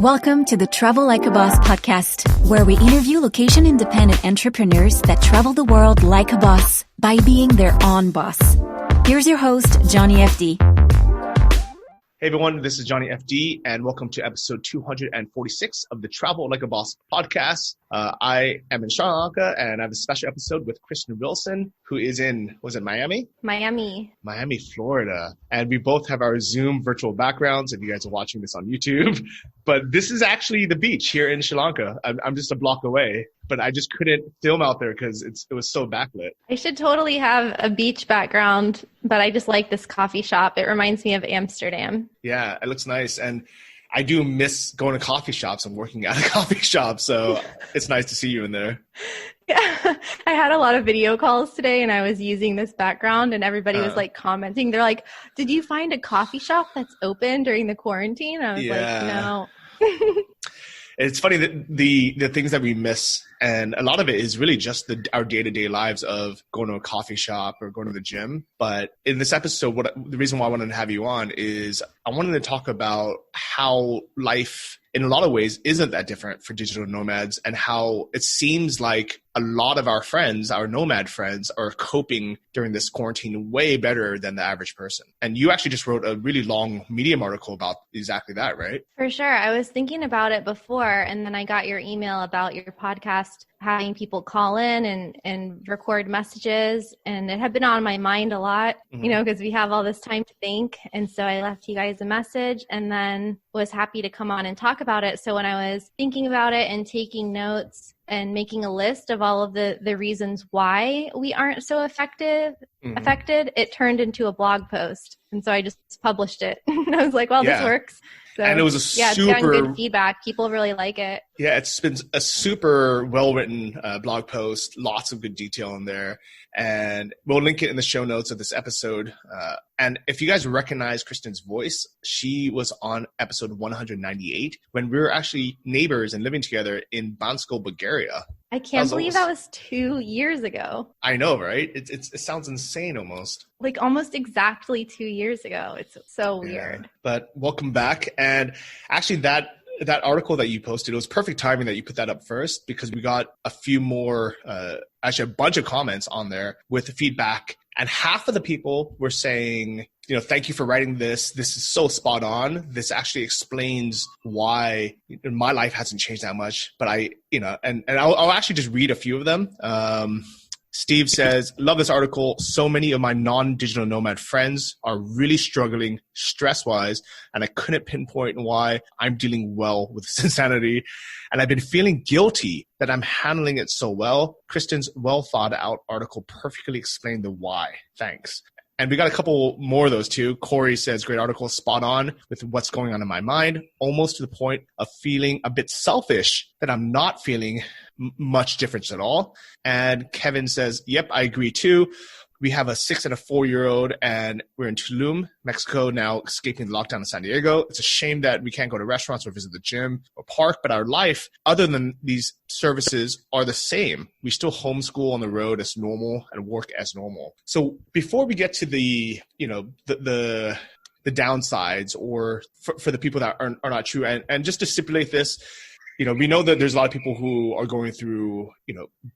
Welcome to the Travel Like a Boss podcast, where we interview location-independent entrepreneurs that travel the world like a boss by being their own boss. Here's your host, Johnny FD. Hey everyone, this is Johnny FD, and welcome to episode 246 of the Travel Like a Boss podcast. I am in Sri Lanka, and I have a special episode with Kristin Wilson, who is in, was it Miami? Miami, Florida. And we both have our Zoom virtual backgrounds if you guys are watching this on YouTube. But this is actually the beach here in Sri Lanka. I'm just a block away, but I just couldn't film out there because it was so backlit. I should totally have a beach background, but I just like this coffee shop. It reminds me of Amsterdam. Yeah, it looks nice. And I do miss going to coffee shops and working at a coffee shop. So it's nice to see you in there. Yeah, I had a lot of video calls today and I was using this background and everybody was like commenting. They're like, did you find a coffee shop that's open during the quarantine? I was like, no. It's funny that the things that we miss, and a lot of it is really just our day-to-day lives of going to a coffee shop or going to the gym. But in this episode, the reason why I wanted to have you on is I wanted to talk about how life in a lot of ways isn't that different for digital nomads, and how it seems like a lot of our friends, our nomad friends, are coping during this quarantine way better than the average person. And you actually just wrote a really long Medium article about exactly that, right? For sure. I was thinking about it before, and then I got your email about your podcast having people call in and record messages. And it had been on my mind a lot, because we have all this time to think. And so I left you guys a message and then was happy to come on and talk about it. So when I was thinking about it and taking notes and making a list of all of the reasons why we aren't so affected, it turned into a blog post. And so I just published it. And I was like, well, this works. So, and it was it's gotten good feedback. People really like it. Yeah, it's been a super well-written blog post, lots of good detail in there. And we'll link it in the show notes of this episode. And if you guys recognize Kristin's voice, she was on episode 198 when we were actually neighbors and living together in Bansko, Bulgaria. I can't believe that was 2 years ago. I know, right? It sounds insane almost. Like almost exactly 2 years ago. It's so weird. But welcome back. And actually that article that you posted, it was perfect timing that you put that up first, because we got a few more, actually a bunch of comments on there with the feedback. And half of the people were saying, thank you for writing this. This is so spot on. This actually explains why my life hasn't changed that much. But I'll actually just read a few of them. Steve says, love this article. So many of my non-digital nomad friends are really struggling stress-wise, and I couldn't pinpoint why. I'm dealing well with this insanity, and I've been feeling guilty that I'm handling it so well. Kristin's well-thought-out article perfectly explained the why. Thanks. And we got a couple more of those too. Corey says, great article, spot on with what's going on in my mind, almost to the point of feeling a bit selfish that I'm not feeling much difference at all. And Kevin says, yep, I agree too. We have a 6 and a 4-year-old, and we're in Tulum, Mexico, now escaping the lockdown in San Diego. It's a shame that we can't go to restaurants or visit the gym or park, but our life, other than these services, are the same. We still homeschool on the road as normal and work as normal. So before we get to the downsides, or for the people that are not true, and just to stipulate this, we know that there's a lot of people who are going through,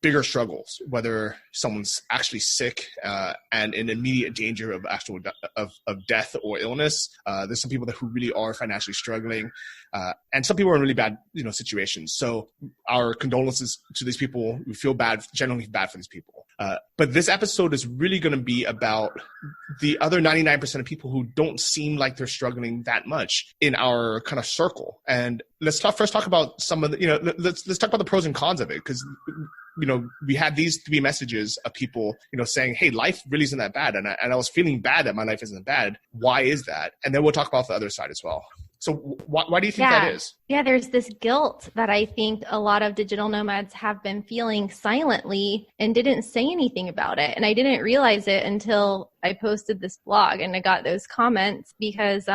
bigger struggles, whether someone's actually sick and in immediate danger of of death or illness. There's some people who really are financially struggling, and some people are in really bad, situations. So our condolences to these people. We feel generally bad for these people. But this episode is really going to be about the other 99% of people who don't seem like they're struggling that much in our kind of circle. And let's first talk about some of the, let's talk about the pros and cons of it, because we had these 3 messages of people, saying, hey, life really isn't that bad. And I was feeling bad that my life isn't bad. Why is that? And then we'll talk about the other side as well. So why do you think that is? Yeah, there's this guilt that I think a lot of digital nomads have been feeling silently and didn't say anything about it. And I didn't realize it until I posted this blog and I got those comments, because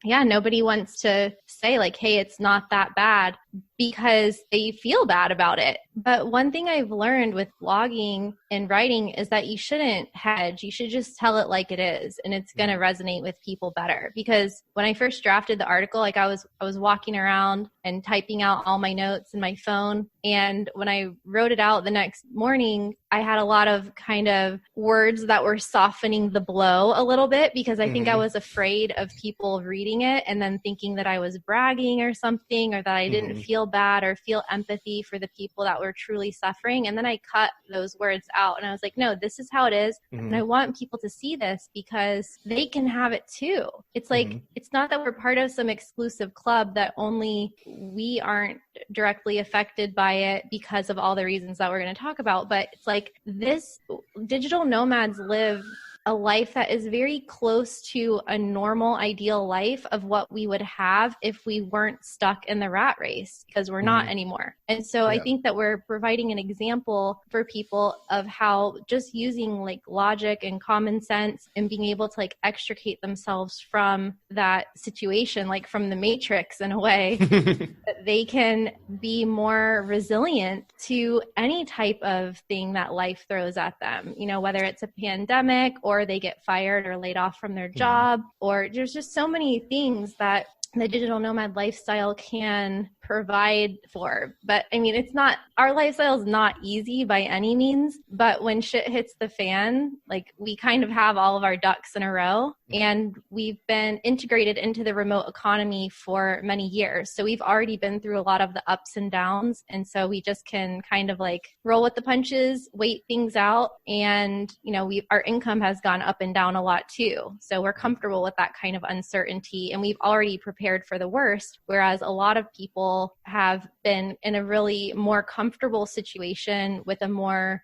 yeah, nobody wants to say like, hey, it's not that bad, because they feel bad about it. But one thing I've learned with blogging and writing is that you shouldn't hedge. You should just tell it like it is, and it's going to resonate with people better. Because when I first drafted the article, like I was walking around and typing out all my notes in my phone. And when I wrote it out the next morning, I had a lot of kind of words that were softening the blow a little bit, because I think I was afraid of people reading it and then thinking that I was bragging or something, or that I didn't feel bad or feel empathy for the people that were truly suffering. And then I cut those words out, and I was like, no, this is how it is. And I want people to see this because they can have it too. It's like, it's not that we're part of some exclusive club that only we aren't directly affected by it because of all the reasons that we're going to talk about. But it's like, this digital nomads live a life that is very close to a normal, ideal life of what we would have if we weren't stuck in the rat race, because we're not anymore. And so I think that we're providing an example for people of how just using like logic and common sense and being able to like extricate themselves from that situation, like from the Matrix in a way, that they can be more resilient to any type of thing that life throws at them, you know, whether it's a pandemic or they get fired or laid off from their job, or there's just so many things that the digital nomad lifestyle can provide for. But I mean, it's not, our lifestyle is not easy by any means, but when shit hits the fan, like we kind of have all of our ducks in a row, and we've been integrated into the remote economy for many years. So we've already been through a lot of the ups and downs. And so we just can kind of like roll with the punches, wait things out. And, you know, our income has gone up and down a lot too. So we're comfortable with that kind of uncertainty, and we've already prepared for the worst. Whereas a lot of people have been in a really more comfortable situation with a more,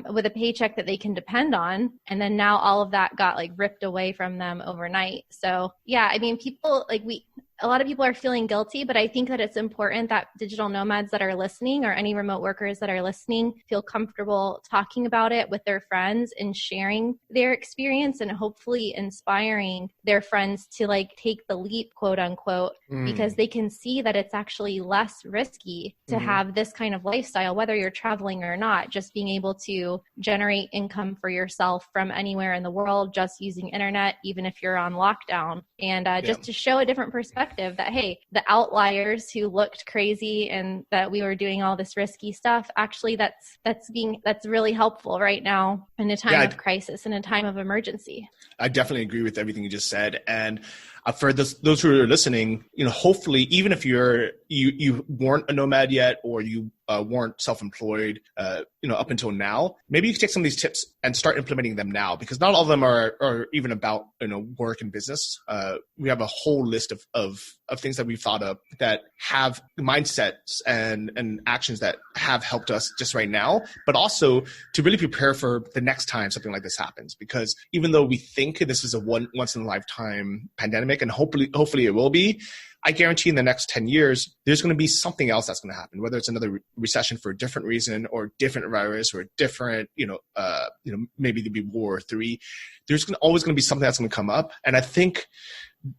with a paycheck that they can depend on. And then now all of that got like ripped away from them overnight. So yeah, I mean, people like a lot of people are feeling guilty, but I think that it's important that digital nomads that are listening, or any remote workers that are listening, feel comfortable talking about it with their friends and sharing their experience, and hopefully inspiring their friends to like take the leap, quote unquote, because they can see that it's actually less risky to have this kind of lifestyle, whether you're traveling or not, just being able to generate income for yourself from anywhere in the world, just using internet, even if you're on lockdown, and just to show a different perspective that, hey, the outliers who looked crazy and that we were doing all this risky stuff, actually that's really helpful right now in a time of crisis, in a time of emergency. I definitely agree with everything you just said. And for those who are listening, you know, hopefully, even if you weren't a nomad yet, or you weren't self-employed, you know, up until now, maybe you can take some of these tips and start implementing them now, because not all of them are even about, you know, work and business. We have a whole list of things that we've thought of that have mindsets and actions that have helped us just right now, but also to really prepare for the next time something like this happens. Because even though we think this is a once in a lifetime pandemic, and hopefully it will be, I guarantee in the next 10 years, there's going to be something else that's going to happen, whether it's another recession for a different reason, or different virus, or a different, maybe there'll be World War III. There's always going to be something that's going to come up. And I think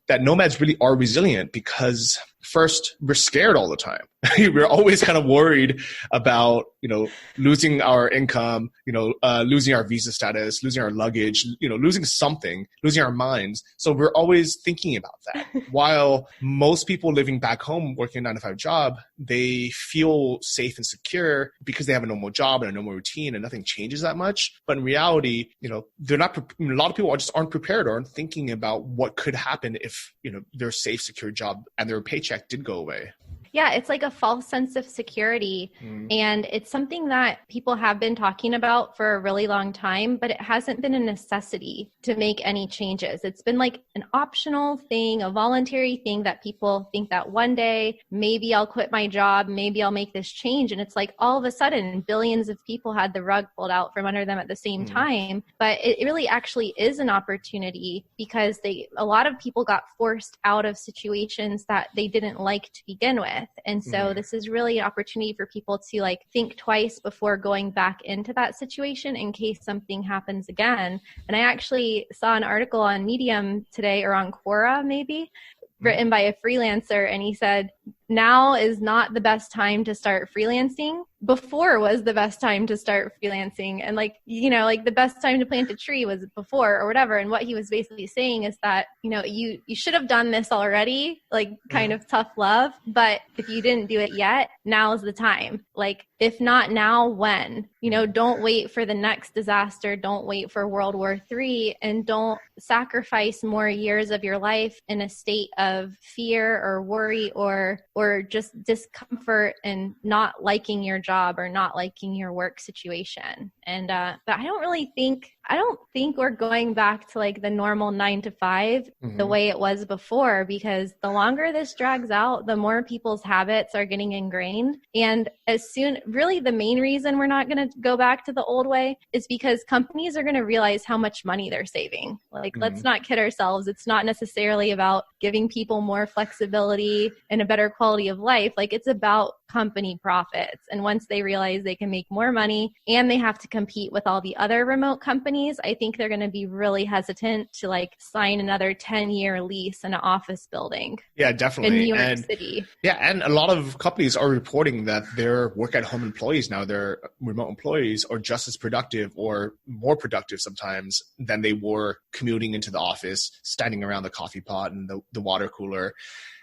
that nomads really are resilient because, first, we're scared all the time. We're always kind of worried about, you know, losing our income, you know, losing our visa status, losing our luggage, you know, losing something, losing our minds. So we're always thinking about that. While most people living back home working a 9-to-5 job, they feel safe and secure because they have a normal job and a normal routine, and nothing changes that much. But in reality, you know, they're not. A lot of people just aren't prepared or aren't thinking about what could happen if, you know, their safe, secure job and their paycheck did go away. Yeah, it's like a false sense of security. And it's something that people have been talking about for a really long time, but it hasn't been a necessity to make any changes. It's been like an optional thing, a voluntary thing that people think that one day, maybe I'll quit my job, maybe I'll make this change. And it's like all of a sudden, billions of people had the rug pulled out from under them at the same time. But it really actually is an opportunity, because a lot of people got forced out of situations that they didn't like to begin with. And so this is really an opportunity for people to like think twice before going back into that situation in case something happens again. And I actually saw an article on Medium today, or on Quora maybe, written by a freelancer, and he said, now is not the best time to start freelancing. Before was the best time to start freelancing. And like, you know, like the best time to plant a tree was before or whatever. And what he was basically saying is that, you know, you should have done this already, like kind of tough love. But if you didn't do it yet, now's the time. Like, if not now, when? You know, don't wait for the next disaster. Don't wait for World War III, and don't sacrifice more years of your life in a state of fear or worry or just discomfort and not liking your job or not liking your work situation. And but I don't think we're going back to like the normal 9 to 5 the way it was before, because the longer this drags out, the more people's habits are getting ingrained. And really the main reason we're not going to go back to the old way is because companies are going to realize how much money they're saving. Like, let's not kid ourselves. It's not necessarily about giving people more flexibility and a better quality of life. Like, it's about company profits. And once they realize they can make more money and they have to compete with all the other remote companies, I think they're going to be really hesitant to like sign another 10-year lease in an office building. Yeah, definitely. In New York City. Yeah. And a lot of companies are reporting that their work at home employees now, their remote employees, are just as productive or more productive sometimes than they were commuting into the office, standing around the coffee pot and the water cooler.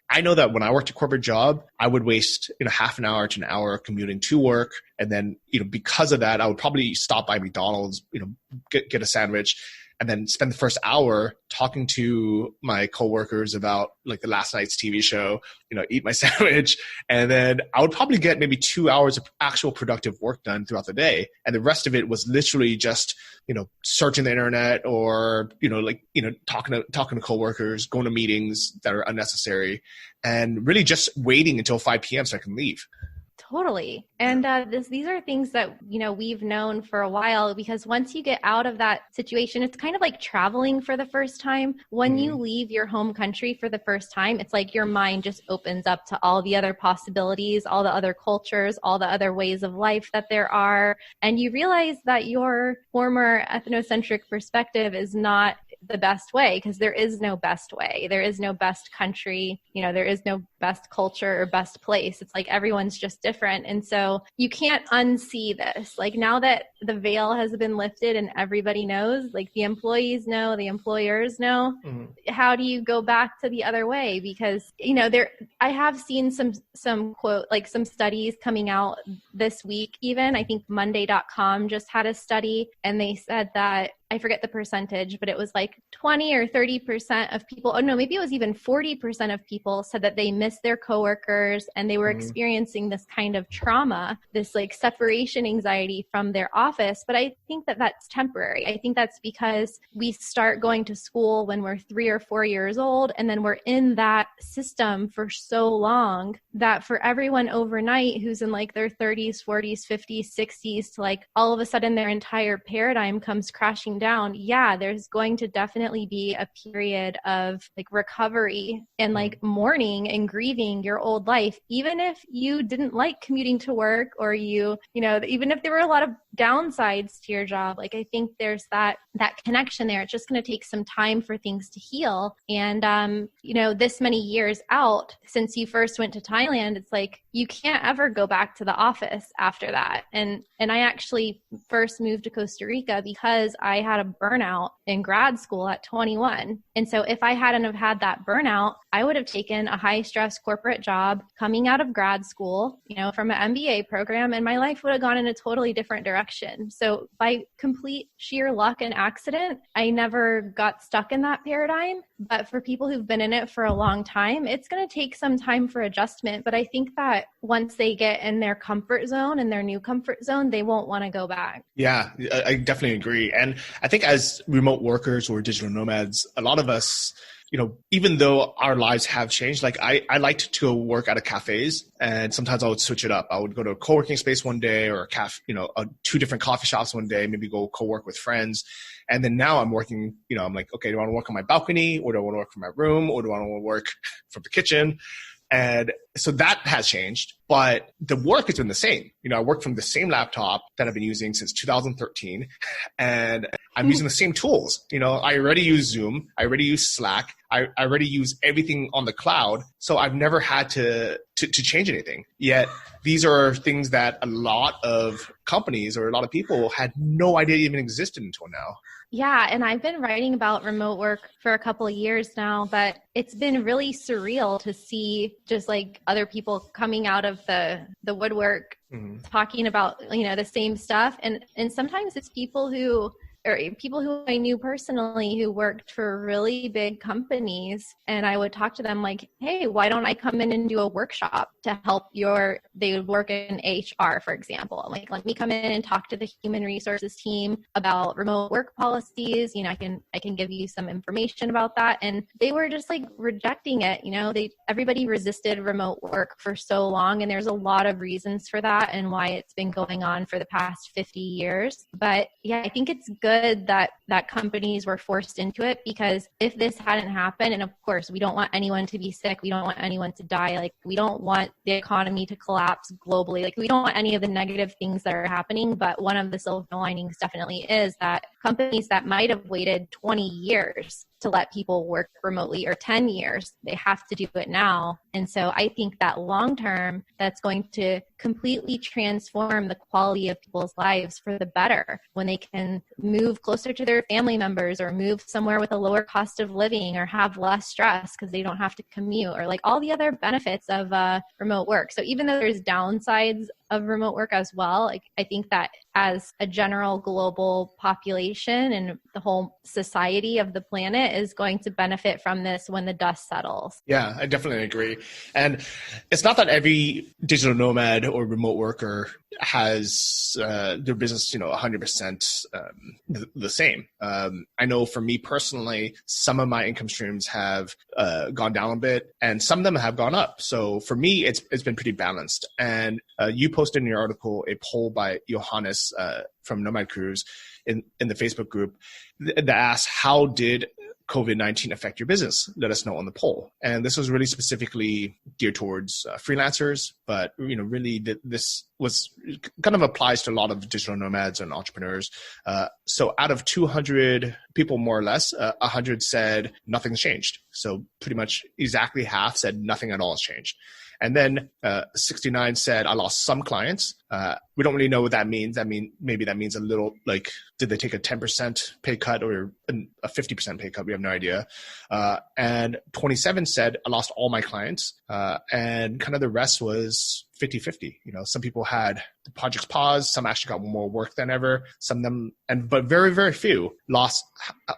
I know that when I worked a corporate job, I would waste, half an hour to an hour commuting to work. And then, because of that, I would probably stop by McDonald's, get a sandwich, and then spend the first hour talking to my coworkers about like the last night's TV show, eat my sandwich. And then I would probably get maybe 2 hours of actual productive work done throughout the day. And the rest of it was literally just, searching the internet or, talking to coworkers, going to meetings that are unnecessary, and really just waiting until 5 p.m. so I can leave. Totally. And these are things that, we've known for a while, because once you get out of that situation, it's kind of like traveling for the first time. When you leave your home country for the first time, it's like your mind just opens up to all the other possibilities, all the other cultures, all the other ways of life that there are. And you realize that your former ethnocentric perspective is not the best way, because there is no best way. There is no best country. There is no best culture or best place. It's like everyone's just different. And so you can't unsee this. Like, now that the veil has been lifted and everybody knows, like the employees know, the employers know, how do you go back to the other way? Because, I have seen some quote, like some studies coming out this week, even. I think Monday.com just had a study, and they said that, I forget the percentage, but it was like 20 or 30% of people, maybe it was even 40% of people said that they miss their coworkers, and they were experiencing this kind of trauma, this like separation anxiety from their office. But I think that that's temporary. I think that's because we start going to school when we're 3 or 4 years old, and then we're in that system for so long that for everyone overnight who's in like their 30s, 40s, 50s, 60s, to like all of a sudden their entire paradigm comes crashing down. Yeah, there's going to definitely be a period of like recovery and like mourning and grieving your old life, even if you didn't like commuting to work, or even if there were a lot of downsides to your job. Like, I think there's that connection there. It's just going to take some time for things to heal. And this many years out since you first went to Thailand, it's like you can't ever go back to the office after that. And I actually first moved to Costa Rica because I had a burnout in grad school at 21. And so if I hadn't have had that burnout, I would have taken a high stress corporate job coming out of grad school, from an MBA program, and my life would have gone in a totally different direction. So by complete sheer luck and accident, I never got stuck in that paradigm. But for people who've been in it for a long time, it's going to take some time for adjustment. But I think that once they get in their comfort zone, and their new comfort zone, they won't want to go back. Yeah, I definitely agree. And I think as remote workers or digital nomads, a lot of us, even though our lives have changed, like I liked to go work at a cafes, and sometimes I would switch it up. I would go to a co-working space one day, or a cafe, 2 different coffee shops one day, maybe go co-work with friends. And then now I'm working, I'm like, okay, do I want to work on my balcony, or do I want to work from my room, or do I want to work from the kitchen? And So that has changed, but the work has been the same. I work from the same laptop that I've been using since 2013, and I'm using the same tools. I already use Zoom. I already use Slack. I already use everything on the cloud. So I've never had to change anything. Yet these are things that a lot of companies or a lot of people had no idea even existed until now. Yeah. And I've been writing about remote work for a couple of years now, but it's been really surreal to see just like other people coming out of the woodwork, talking about, the same stuff. And sometimes it's people who I knew personally who worked for really big companies. And I would talk to them like, hey, why don't I come in and do a workshop to help they would work in HR, for example. Like, let me come in and talk to the human resources team about remote work policies. I can give you some information about that. And they were just like rejecting it. Everybody resisted remote work for so long. And there's a lot of reasons for that and why it's been going on for the past 50 years. But yeah, I think it's good that companies were forced into it, because if this hadn't happened, and of course we don't want anyone to be sick, we don't want anyone to die, like we don't want the economy to collapse globally, like we don't want any of the negative things that are happening. But one of the silver linings definitely is that companies that might have waited 20 years to let people work remotely, or 10 years, they have to do it now. And so I think that long term, that's going to completely transform the quality of people's lives for the better when they can move closer to their family members, or move somewhere with a lower cost of living, or have less stress because they don't have to commute, or like all the other benefits of remote work. So even though there's downsides of remote work as well, like I think that as a general global population and the whole society of the planet is going to benefit from this when the dust settles. Yeah, I definitely agree. And it's not that every digital nomad or remote worker has their business, 100% the same. I know for me personally, some of my income streams have gone down a bit, and some of them have gone up. So for me, it's been pretty balanced. And you posted in your article a poll by Johannes from Nomad Cruise in the Facebook group that asked, how did COVID-19 affect your business? Let us know on the poll. And this was really specifically geared towards freelancers, but really this was kind of applies to a lot of digital nomads and entrepreneurs. So out of 200 people, more or less, 100 said nothing's changed. So pretty much exactly half said nothing at all has changed. And then 69 said, I lost some clients. We don't really know what that means. Maybe that means a little, like, did they take a 10% pay cut or a 50% pay cut? We have no idea. And 27 said, I lost all my clients. And kind of the rest was 50-50. Some people had the projects paused. Some actually got more work than ever. Some of them, but very, very few lost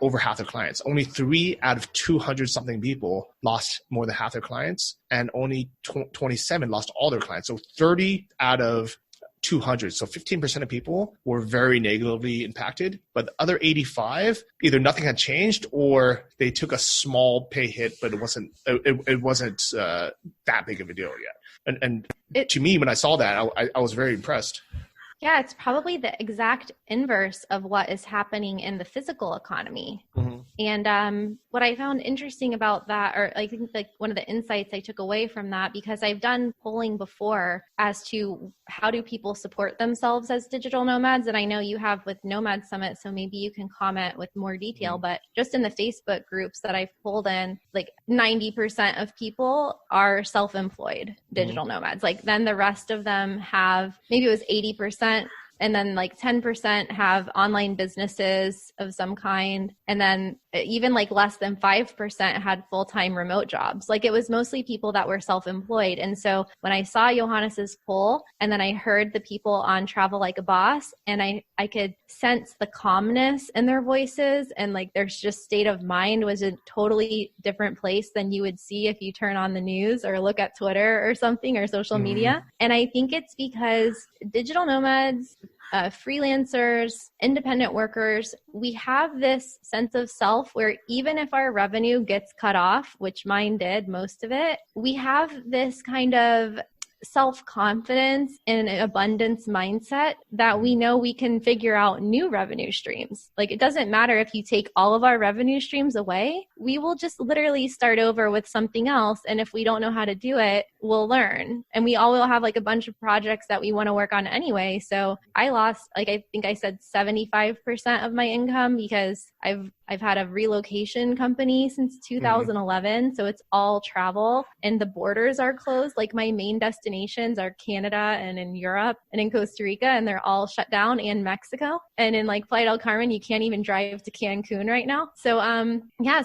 over half their clients. Only 3 out of 200 something people lost more than half their clients, and only 27 lost all their clients. So 30 out of 200. So 15% of people were very negatively impacted, but the other 85, either nothing had changed or they took a small pay hit, but it wasn't that big of a deal yet. And to me, when I saw that, I was very impressed. Yeah, it's probably the exact inverse of what is happening in the physical economy. Mm-hmm. And what I found interesting about that, or I think like one of the insights I took away from that, because I've done polling before as to how do people support themselves as digital nomads. And I know you have with Nomad Summit, so maybe you can comment with more detail, mm-hmm. but just in the Facebook groups that I've pulled in, like 90% of people are self-employed digital mm-hmm. nomads. Like then the rest of them have, maybe it was 80%. And then like 10% have online businesses of some kind. And then even like less than 5% had full-time remote jobs. Like it was mostly people that were self-employed. And so when I saw Johannes's poll and then I heard the people on Travel Like a Boss, and I could sense the calmness in their voices, and like their just state of mind was a totally different place than you would see if you turn on the news or look at Twitter or something or social media. And I think it's because digital nomads, freelancers, independent workers, we have this sense of self where even if our revenue gets cut off, which mine did, most of it, we have this kind of self-confidence and abundance mindset that we know we can figure out new revenue streams. Like, it doesn't matter if you take all of our revenue streams away, we will just literally start over with something else. And if we don't know how to do it, we'll learn. And we all will have like a bunch of projects that we want to work on anyway. So I lost, like, I think I said 75% of my income because I've had a relocation company since 2011. So it's all travel and the borders are closed. Like, my main destinations are Canada and in Europe and in Costa Rica, and they're all shut down, and Mexico. And in like Playa del Carmen, you can't even drive to Cancun right now. So,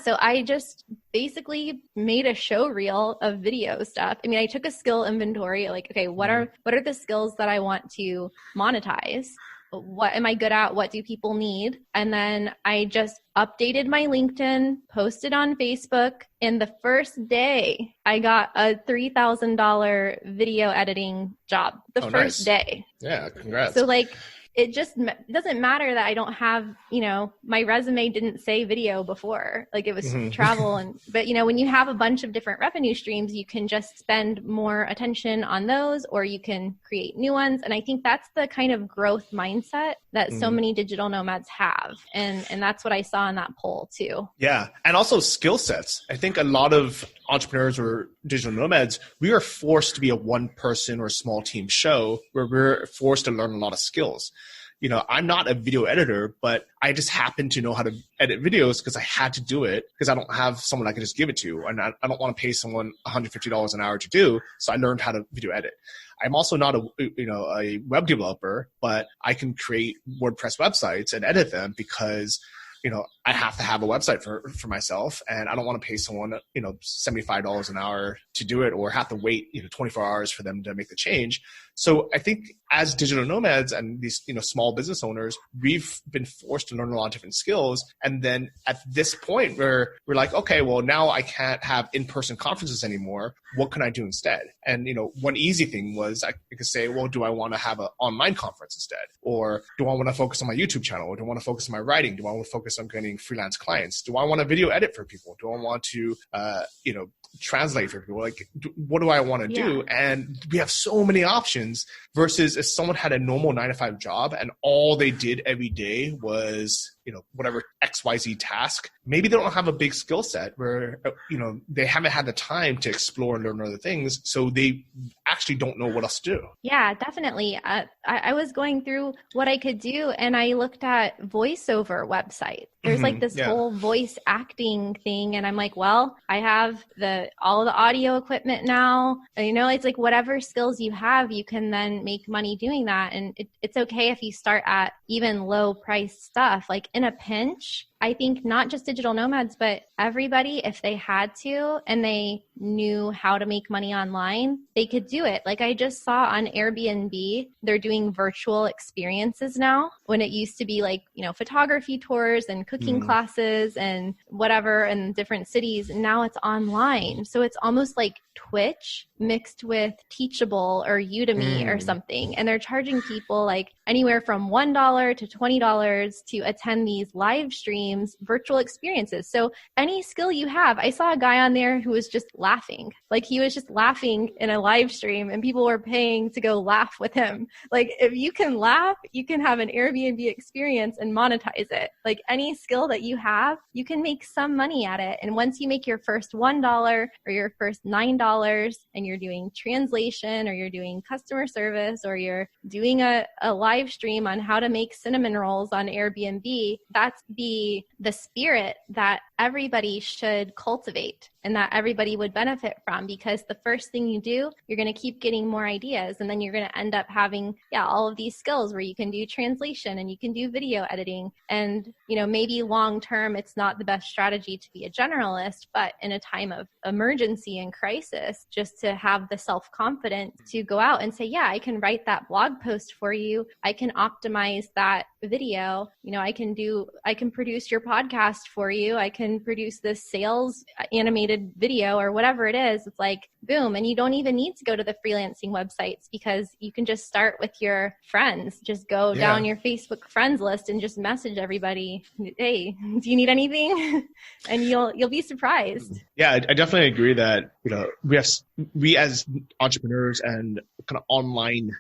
so I just basically made a show reel of video stuff. I mean, I took a skill inventory, like, okay, what are the skills that I want to monetize? What am I good at? What do people need? And then I just updated my LinkedIn, posted on Facebook. And the first day I got a $3,000 video editing job. The first day. Yeah. Congrats. So like, it just doesn't matter that I don't have, my resume didn't say video before, like it was travel. But when you have a bunch of different revenue streams, you can just spend more attention on those, or you can create new ones. And I think that's the kind of growth mindset that so many digital nomads have. And that's what I saw in that poll too. Yeah. And also skill sets. I think a lot of entrepreneurs or digital nomads, we are forced to be a one person or small team show where we're forced to learn a lot of skills. I'm not a video editor, but I just happen to know how to edit videos because I had to do it because I don't have someone I can just give it to. And I don't want to pay someone $150 an hour to do. So I learned how to video edit. I'm also not a web developer, but I can create WordPress websites and edit them because I have to have a website for myself, and I don't want to pay someone, $75 an hour to do it, or have to wait, 24 hours for them to make the change. So I think as digital nomads and these, small business owners, we've been forced to learn a lot of different skills. And then at this point where we're like, okay, well, now I can't have in-person conferences anymore. What can I do instead? And, one easy thing was I could say, well, do I want to have an online conference instead? Or do I want to focus on my YouTube channel? Or do I want to focus on my writing? Do I want to focus on getting freelance clients? Do I want to video edit for people? Do I want to, translate for people? Like, what do I want to do? And we have so many options versus if someone had a normal 9-to-5 job and all they did every day was, whatever XYZ task, maybe they don't have a big skill set where, they haven't had the time to explore and learn other things. So they actually don't know what else to do. Yeah, definitely. I was going through what I could do and I looked at voiceover websites. There's like this whole voice acting thing. And I'm like, well, I have all the audio equipment now. It's like whatever skills you have, you can then make money doing that. And it's okay if you start at even low price stuff. Like in a pinch, I think not just digital nomads, but everybody, if they had to and they knew how to make money online, they could do it. Like I just saw on Airbnb, they're doing virtual experiences now, when it used to be like, photography tours and cooking classes and whatever in different cities. And now it's online. So it's almost like Twitch mixed with Teachable or Udemy or something. And they're charging people like anywhere from $1 to $20 to attend these live streams, virtual experiences. So any skill you have, I saw a guy on there who was just laughing. Like he was just laughing in a live stream and people were paying to go laugh with him. Like if you can laugh, you can have an Airbnb experience and monetize it. Like any skill that you have, you can make some money at it. And once you make your first $1 or your first $9 and you're doing translation or you're doing customer service or you're doing a live stream on how to make cinnamon rolls on Airbnb, that's the spirit that everybody should cultivate and that everybody would benefit from, because the first thing you do, you're going to keep getting more ideas. And then you're going to end up having, all of these skills where you can do translation and you can do video editing. And, maybe long-term, it's not the best strategy to be a generalist, but in a time of emergency and crisis, just to have the self-confidence to go out and say, I can write that blog post for you. I can optimize that video. I can produce your podcast for you. I can produce this sales animated video or whatever it is. It's like, boom. And you don't even need to go to the freelancing websites because you can just start with your friends. Just go down your Facebook friends list and just message everybody, hey, do you need anything? And you'll be surprised. Yeah, I definitely agree that we as entrepreneurs and kind of online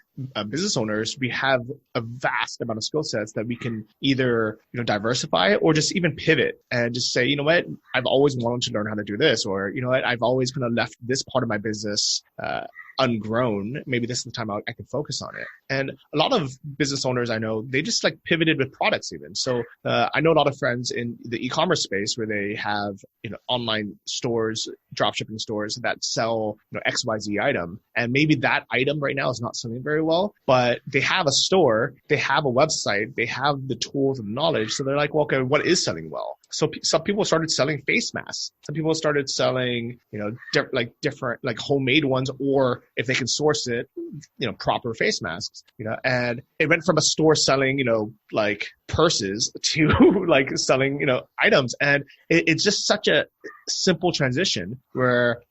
business owners, we have a vast amount of skill sets that we can either, diversify or just even pivot and just say, you know what, I've always wanted to learn how to do this, or, you know what, I've always kind of left this part of my business ungrown. Maybe this is the time I can focus on it. And a lot of business owners I know, they just like pivoted with products even. So I know a lot of friends in the e-commerce space where they have, online stores, dropshipping stores that sell, XYZ item. And maybe that item right now is not selling very well, but they have a store, they have a website, they have the tools and knowledge. So they're like, well, okay, what is selling well? So some people started selling face masks. Some people started selling, different like homemade ones, or if they can source it, proper face masks, and it went from a store selling, like purses to like selling, items. And it's just such a simple transition where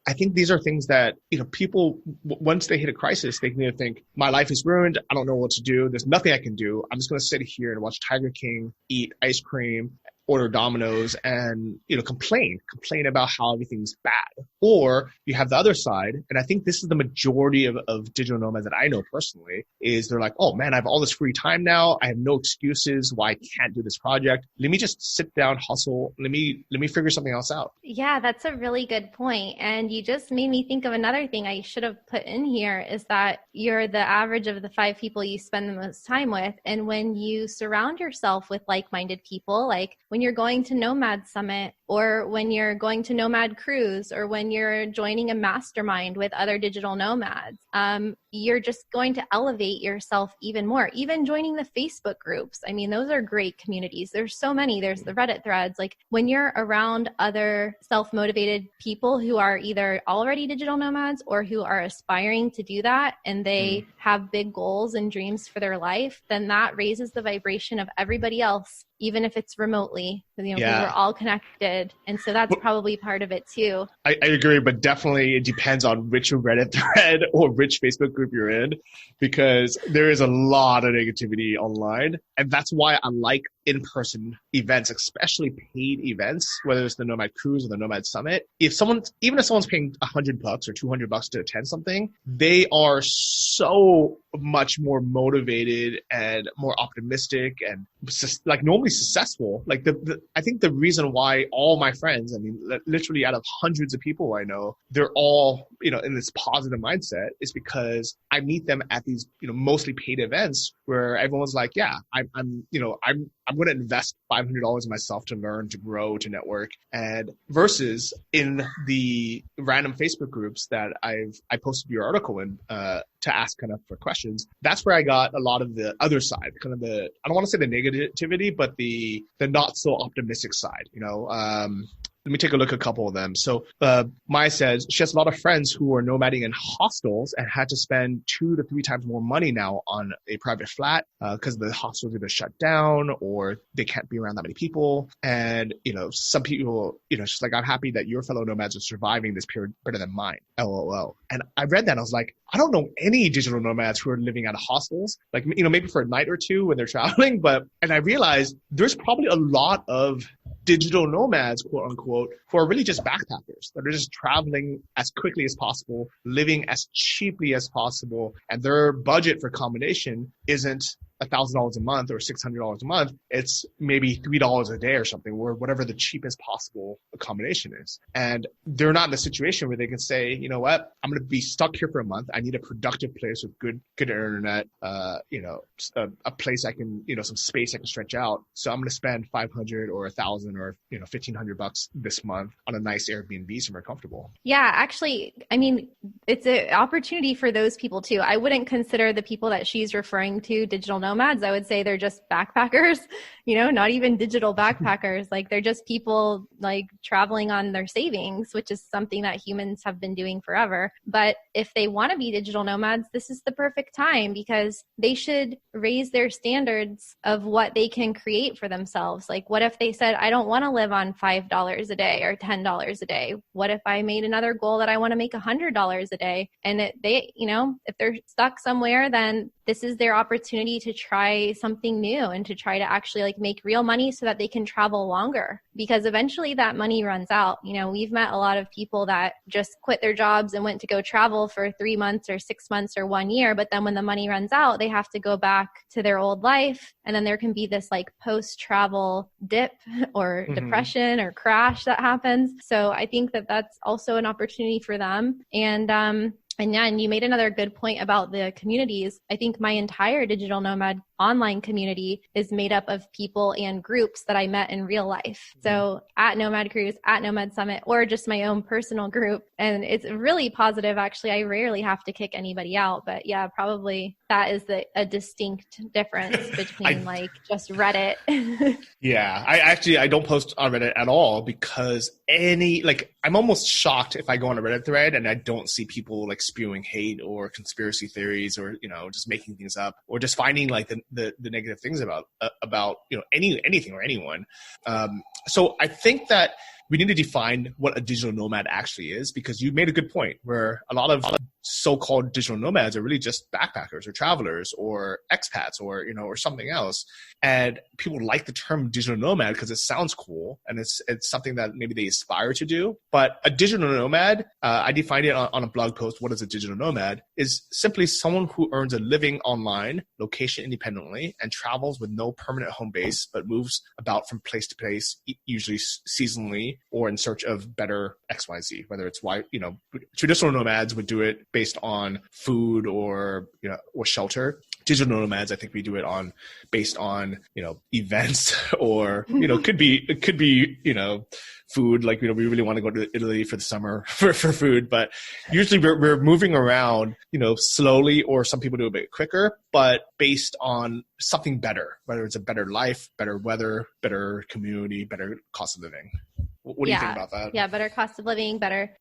I think these are things that, people, once they hit a crisis, they can either think, my life is ruined. I don't know what to do. There's nothing I can do. I'm just going to sit here and watch Tiger King eat ice cream, order Domino's, and, complain about how everything's bad. Or you have the other side. And I think this is the majority of digital nomads that I know personally, is they're like, oh man, I have all this free time now. I have no excuses why I can't do this project. Let me just sit down, hustle. Let me figure something else out. Yeah, that's a really good point. And you just made me think of another thing I should have put in here, is that you're the average of the 5 people you spend the most time with. And when you surround yourself with like-minded people, like when you're going to Nomad Summit, or when you're going to Nomad Cruise, or when you're joining a mastermind with other digital nomads, you're just going to elevate yourself even more. Even joining the Facebook groups. I mean, those are great communities. There's so many. There's the Reddit threads. Like when you're around other self-motivated people who are either already digital nomads or who are aspiring to do that, and they have big goals and dreams for their life, then that raises the vibration of everybody else, even if it's remotely, because we're all connected. And so that's probably part of it too. I agree, but definitely it depends on which Reddit thread or which Facebook group you're in, because there is a lot of negativity online. And that's why I like in-person events, especially paid events, whether it's the Nomad Cruise or the Nomad Summit. Even if someone's paying $100 or $200 to attend something, they are so much more motivated and more optimistic and like normally successful. Like I think the reason why all my friends, I mean, literally out of hundreds of people I know, they're all, in this positive mindset, is because I meet them at these, mostly paid events where everyone's like, yeah, I'm going to invest $500 in myself to learn, to grow, to network. And versus in the random Facebook groups that I posted your article in, to ask kind of for questions, that's where I got a lot of the other side, kind of the, I don't want to say the negativity, but the not so optimistic side, Let me take a look at a couple of them. So Maya says she has a lot of friends who are nomading in hostels and had to spend 2 to 3 times more money now on a private flat because the hostels either shut down or they can't be around that many people. And, some people, she's like, I'm happy that your fellow nomads are surviving this period better than mine. LOL. And I read that and I was like, I don't know any digital nomads who are living out of hostels, like, maybe for a night or two when they're traveling. And I realized there's probably a lot of digital nomads, quote unquote, who are really just backpackers that are just traveling as quickly as possible, living as cheaply as possible. And their budget for accommodation isn't $1,000 a month or $600 a month. It's maybe $3 a day or something, or whatever the cheapest possible accommodation is. And they're not in a situation where they can say, you know what, I'm going to be stuck here for a month. I need a productive place with good internet, a place I can, some space I can stretch out. So I'm going to spend $500 or $1,000 or, $1,500 this month on a nice Airbnb somewhere comfortable. Yeah, actually, I mean, it's an opportunity for those people too. I wouldn't consider the people that she's referring to digital nomads. I would say they're just backpackers, not even digital backpackers. Like they're just people like traveling on their savings, which is something that humans have been doing forever. But if they want to be digital nomads, this is the perfect time, because they should raise their standards of what they can create for themselves. Like what if they said, I don't want to live on $5 a day or $10 a day? What if I made another goal that I want to make $100 a day? And if they're stuck somewhere, then this is their opportunity to try something new and to try to actually like make real money so that they can travel longer, because eventually that money runs out. You know, we've met a lot of people that just quit their jobs and went to go travel for 3 months or 6 months or 1 year. But then when the money runs out, they have to go back to their old life. And then there can be this like post-travel dip or depression or crash that happens. So I think that that's also an opportunity for them. And yeah, and you made another good point about the communities. I think my entire Digital Nomad online community is made up of people and groups that I met in real life. So at Nomad Cruise, at Nomad Summit, or just my own personal group. And it's really positive. Actually, I rarely have to kick anybody out. But yeah, probably that is a distinct difference between like just Reddit. Yeah, I don't post on Reddit at all, because I'm almost shocked if I go on a Reddit thread and I don't see people like spewing hate or conspiracy theories, or, you know, just making things up, or just finding like the negative things about you know, anything or anyone. So I think that we need to define what a digital nomad actually is, because you made a good point where a lot of so-called digital nomads are really just backpackers or travelers or expats or, you know, or something else. And people like the term digital nomad because it sounds cool and it's something that maybe they aspire to do. But a digital nomad, I defined it on a blog post. What is a digital nomad? Is simply someone who earns a living online, location independently, and travels with no permanent home base, but moves about from place to place, usually seasonally, or in search of better XYZ, whether it's why, you know, traditional nomads would do it based on food or, you know, or shelter. Digital nomads, I think we do it based on, you know, events or, you know, it could be, you know, food. Like, you know, we really want to go to Italy for the summer for food, but usually we're moving around, you know, slowly, or some people do it a bit quicker, but based on something better, whether it's a better life, better weather, better community, better cost of living. What do you think about that? Yeah, better cost of living, better.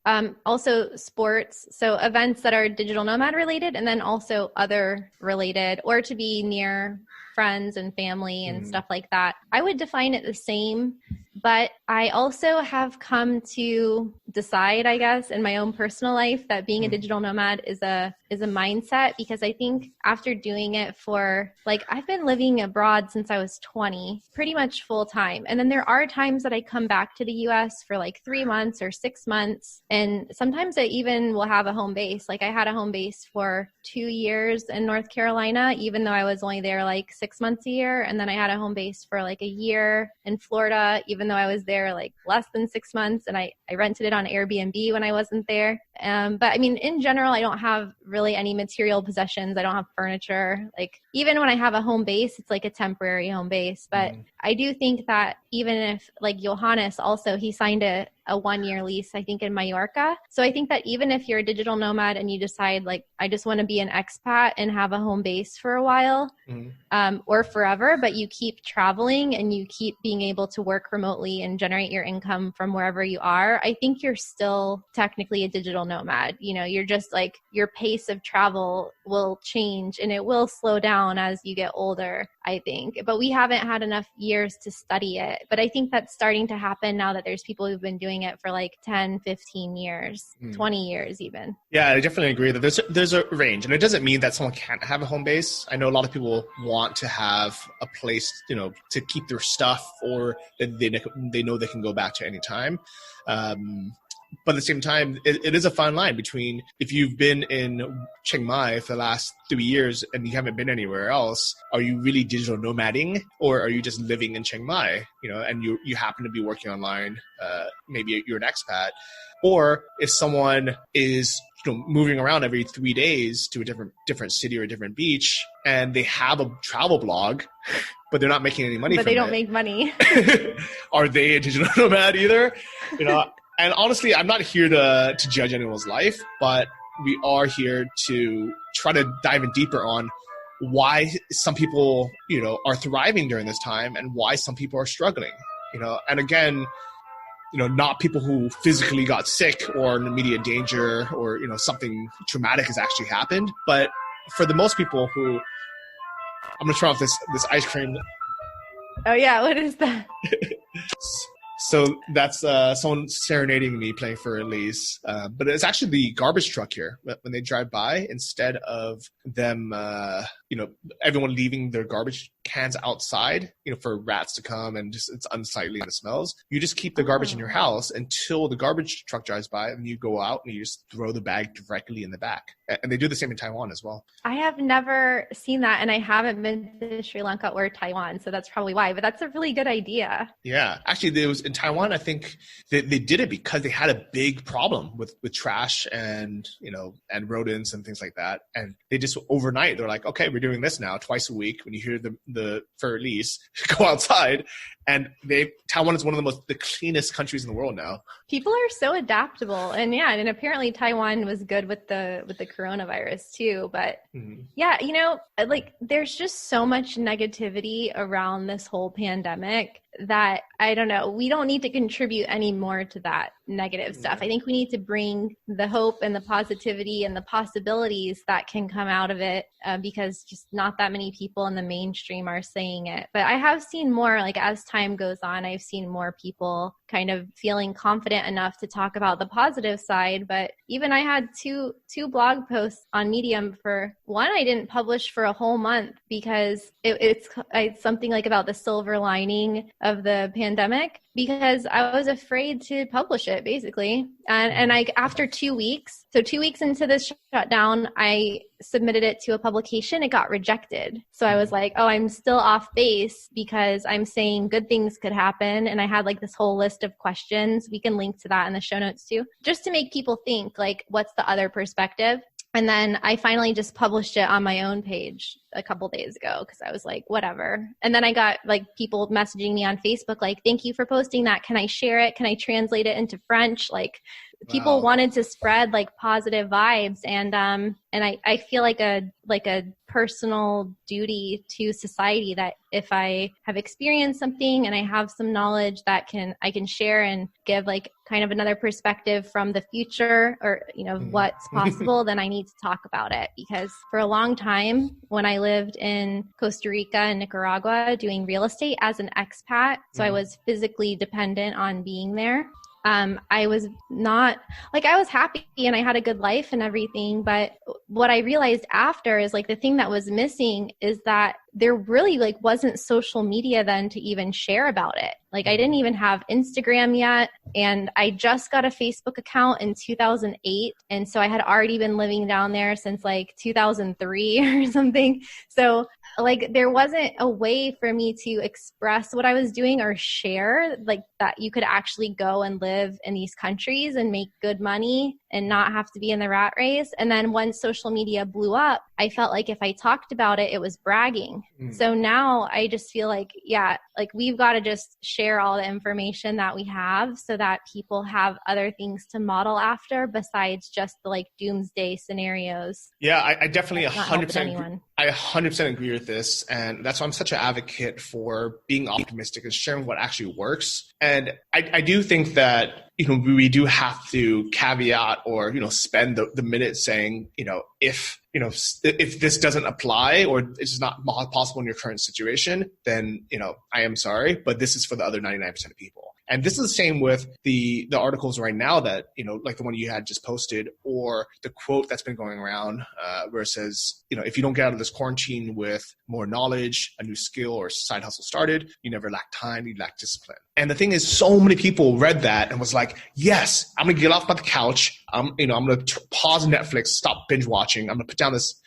Also sports. So events that are digital nomad related, and then also other related, or to be near friends and family and stuff like that. I would define it the same, but I also have come to decide, I guess, in my own personal life that being a digital nomad is a mindset, because I think after doing it for, like, I've been living abroad since I was 20, pretty much full time. And then there are times that I come back to the US for like 3 months or 6 months. And sometimes I even will have a home base. Like I had a home base for 2 years in North Carolina, even though I was only there like 6 months a year. And then I had a home base for like a year in Florida, even though I was there like less than 6 months. And I rented it on Airbnb when I wasn't there. But I mean, in general, I don't have really any material possessions. I don't have furniture. Like even when I have a home base, it's like a temporary home base. But I do think that even if, like Johannes also, he signed a 1-year lease, I think in Mallorca. So I think that even if you're a digital nomad and you decide like, I just want to be an expat and have a home base for a while or forever, but you keep traveling and you keep being able to work remotely and generate your income from wherever you are, I think you're still technically a digital nomad. You know, you're just like, your pace of travel will change and it will slow down as you get older, I think. But we haven't had enough years to study it. But I think that's starting to happen now that there's people who've been doing it for like 10, 15 years, 20 years even. Yeah, I definitely agree that there's a range. And it doesn't mean that someone can't have a home base. I know a lot of people want to have a place, you know, to keep their stuff, or they know they can go back to any time. But at the same time, it is a fine line between, if you've been in Chiang Mai for the last 3 years and you haven't been anywhere else, are you really digital nomading, or are you just living in Chiang Mai, you know, and you happen to be working online, maybe you're an expat? Or if someone is, you know, moving around every 3 days to a different city or a different beach, and they have a travel blog, but they're not making any money from it. But they don't make money. Are they a digital nomad either? You know, and honestly, I'm not here to judge anyone's life, but we are here to try to dive in deeper on why some people, you know, are thriving during this time and why some people are struggling, you know. And again, you know, not people who physically got sick or in immediate danger, or, you know, something traumatic has actually happened. But for the most people who, I'm going to try off this ice cream. Oh yeah, what is that? So that's someone serenading me playing for Elise. But it's actually the garbage truck here. When they drive by, instead of them, everyone leaving their garbage cans outside, for rats to come and just it's unsightly and it smells. You just keep the garbage in your house until the garbage truck drives by, and you go out and you just throw the bag directly in the back. And they do the same in Taiwan as well. I have never seen that, and I haven't been to Sri Lanka or Taiwan, so that's probably why. But that's a really good idea. Yeah, actually, there was in Taiwan. I think they did it because they had a big problem with trash and and rodents and things like that. And they just overnight they're like, okay, we're doing this now twice a week. When you hear the for Elise, go outside. And Taiwan is one of the cleanest countries in the world now. People are so adaptable, and apparently Taiwan was good with the coronavirus too. But there's just so much negativity around this whole pandemic that I don't know. We don't need to contribute any more to that negative stuff. I think we need to bring the hope and the positivity and the possibilities that can come out of it because just not that many people in the mainstream are saying it. But I have seen more, as time goes on, I've seen more people kind of feeling confident enough to talk about the positive side. But even I had two blog posts on Medium. For one, I didn't publish for a whole month because it's something about the silver lining of the pandemic, because I was afraid to publish it basically. And after 2 weeks, so 2 weeks into this shutdown, I submitted it to a publication. It got rejected. So I was like, oh, I'm still off base because I'm saying good things could happen. And I had this whole list of questions. We can link to that in the show notes too, just to make people think what's the other perspective. And then I finally just published it on my own page a couple days ago because I was like, whatever. And then I got people messaging me on Facebook thank you for posting that. Can I share it? Can I translate it into French? People wanted to spread positive vibes. And I feel like a personal duty to society that if I have experienced something and I have some knowledge that I can share and give kind of another perspective from the future or, what's possible, then I need to talk about it. Because for a long time, when I lived in Costa Rica and Nicaragua doing real estate as an expat, so I was physically dependent on being there. I was not I was happy and I had a good life and everything. But what I realized after is the thing that was missing is that there really wasn't social media then to even share about it. I didn't even have Instagram yet. And I just got a Facebook account in 2008. And so I had already been living down there since 2003 or something. So there wasn't a way for me to express what I was doing or share that you could actually go and live in these countries and make good money and not have to be in the rat race. And then once social media blew up, I felt if I talked about it, it was bragging. So now I just feel we've got to just share all the information that we have so that people have other things to model after besides just the doomsday scenarios. Yeah, I definitely 100%. I 100% agree with this. And that's why I'm such an advocate for being optimistic and sharing what actually works. And I do think that, we do have to caveat or, spend the minute saying, if this doesn't apply or it's not possible in your current situation, then, I am sorry, but this is for the other 99% of people. And this is the same with the articles right now that, the one you had just posted, or the quote that's been going around where it says, if you don't get out of this quarantine with more knowledge, a new skill or side hustle started, you never lack time, you lack discipline. And the thing is, so many people read that and was like, yes, I'm going to get off my couch. I'm going to pause Netflix, stop binge watching. I'm going to put down this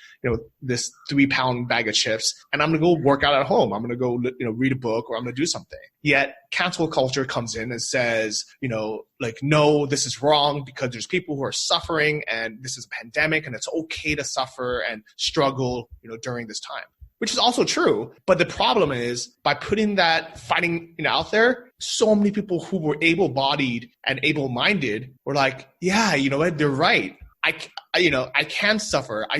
this 3-pound bag of chips, and I'm going to go work out at home. I'm going to go, read a book, or I'm going to do something. Yet cancel culture comes in and says, no, this is wrong because there's people who are suffering and this is a pandemic and it's okay to suffer and struggle, during this time, which is also true. But the problem is by putting that fighting out there, so many people who were able-bodied and able-minded were like, yeah, you know what, they're right. I can suffer. I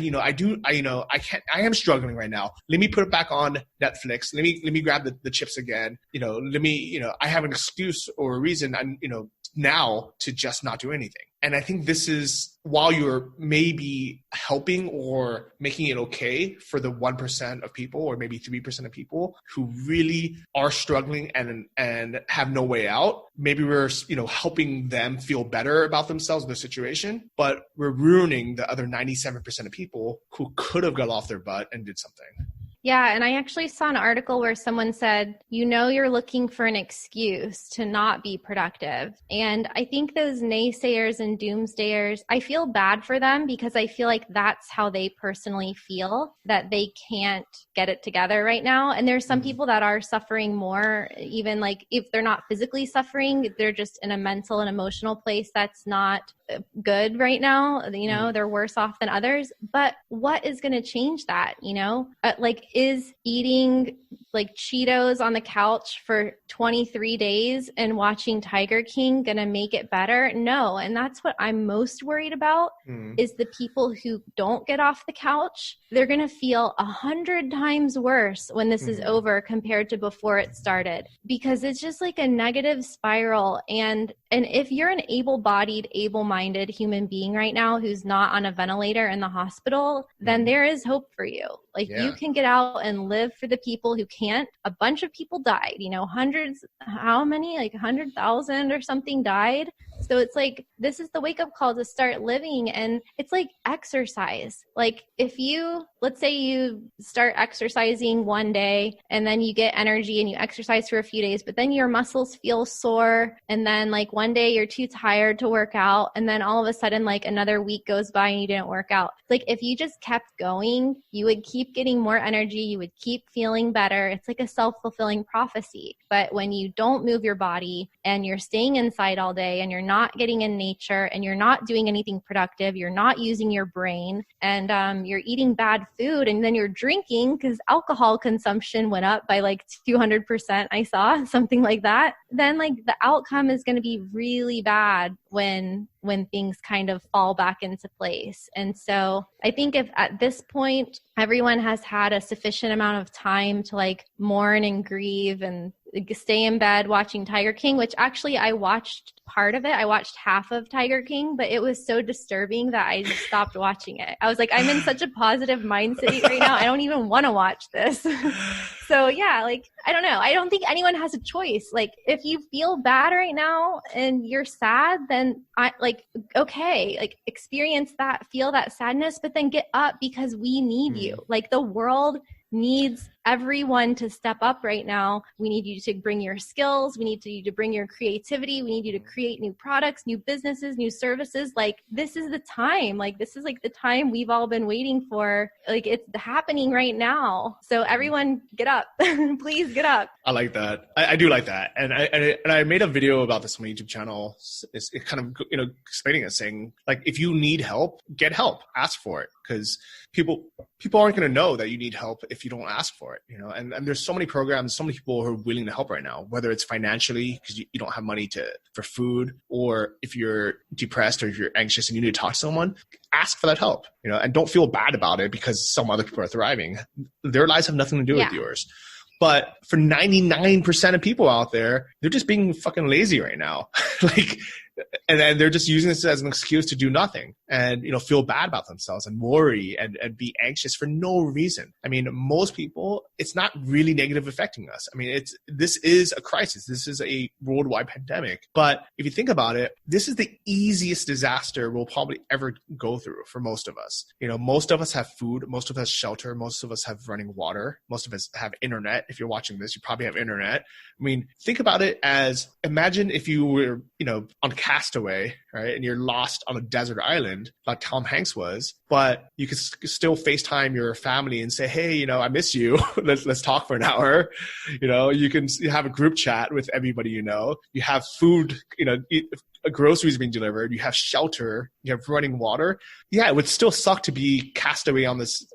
am struggling right now. Let me put it back on Netflix. Let me grab the chips again. I have an excuse or a reason I'm, now to just not do anything. And I think this is, while you're maybe helping or making it okay for the 1% of people or maybe 3% of people who really are struggling and have no way out, maybe we're, helping them feel better about themselves in their situation, but we're ruining the other 97% of people who could have got off their butt and did something. Yeah. And I actually saw an article where someone said, you're looking for an excuse to not be productive. And I think those naysayers and doomsdayers, I feel bad for them because I feel like that's how they personally feel, that they can't get it together right now. And there's some people that are suffering more, even like if they're not physically suffering, they're just in a mental and emotional place that's not good right now. They're worse off than others. But what is going to change that? Is eating like Cheetos on the couch for 23 days and watching Tiger King going to make it better? No. And that's what I'm most worried about is the people who don't get off the couch. They're going to feel 100 times worse when this is over compared to before it started, because it's just like a negative spiral. And if you're an able-bodied, able-minded human being right now who's not on a ventilator in the hospital, then there is hope for you. You can get out and live for the people who can't. A bunch of people died, hundreds, how many? Like 100,000 or something died. So it's like, this is the wake-up call to start living. And it's like exercise. Like if let's say you start exercising one day and then you get energy and you exercise for a few days, but then your muscles feel sore. And then like one day you're too tired to work out. And then all of a sudden, like another week goes by and you didn't work out. Like if you just kept going, you would keep getting more energy. You would keep feeling better. It's like a self-fulfilling prophecy. But when you don't move your body and you're staying inside all day and you're not getting in nature and you're not doing anything productive, you're not using your brain, and you're eating bad food, and then you're drinking because alcohol consumption went up by like 200%, I saw something like that, then like the outcome is going to be really bad when things kind of fall back into place. And so I think if at this point everyone has had a sufficient amount of time to like mourn and grieve and stay in bed watching Tiger King, which actually I watched part of it. I watched half of Tiger King, but it was so disturbing that I just stopped watching it. I was like, I'm in such a positive mindset right now. I don't even want to watch this. So yeah, like, I don't know. I don't think anyone has a choice. Like if you feel bad right now and you're sad, then experience that, feel that sadness, but then get up because we need you. Like the world needs everyone to step up right now. We need you to bring your skills. We need you to bring your creativity. We need you to create new products, new businesses, new services. Like this is the time. Like this is like the time we've all been waiting for. Like it's happening right now. So everyone get up. Please get up. I like that. I do like that. And I made a video about this on my YouTube channel. It's kind of, explaining it, saying like, if you need help, get help, ask for it. Because people aren't going to know that you need help if you don't ask for it, and there's so many programs, so many people who are willing to help right now, whether it's financially because you don't have money for food, or if you're depressed or if you're anxious and you need to talk to someone, ask for that help, and don't feel bad about it because some other people are thriving. Their lives have nothing to do with yours. But for 99% of people out there, they're just being fucking lazy right now. And then they're just using this as an excuse to do nothing and, feel bad about themselves and worry and be anxious for no reason. I mean, most people, it's not really negative affecting us. I mean, this is a crisis. This is a worldwide pandemic. But if you think about it, this is the easiest disaster we'll probably ever go through for most of us. Most of us have food. Most of us have shelter. Most of us have running water. Most of us have internet. If you're watching this, you probably have internet. I mean, think about it as, imagine if you were, on Castaway, right? And you're lost on a desert island like Tom Hanks was, but you can still FaceTime your family and say, hey, I miss you. let's talk for an hour. You can have a group chat with everybody, you have food, groceries being delivered, you have shelter, you have running water. Yeah, it would still suck to be cast away on this,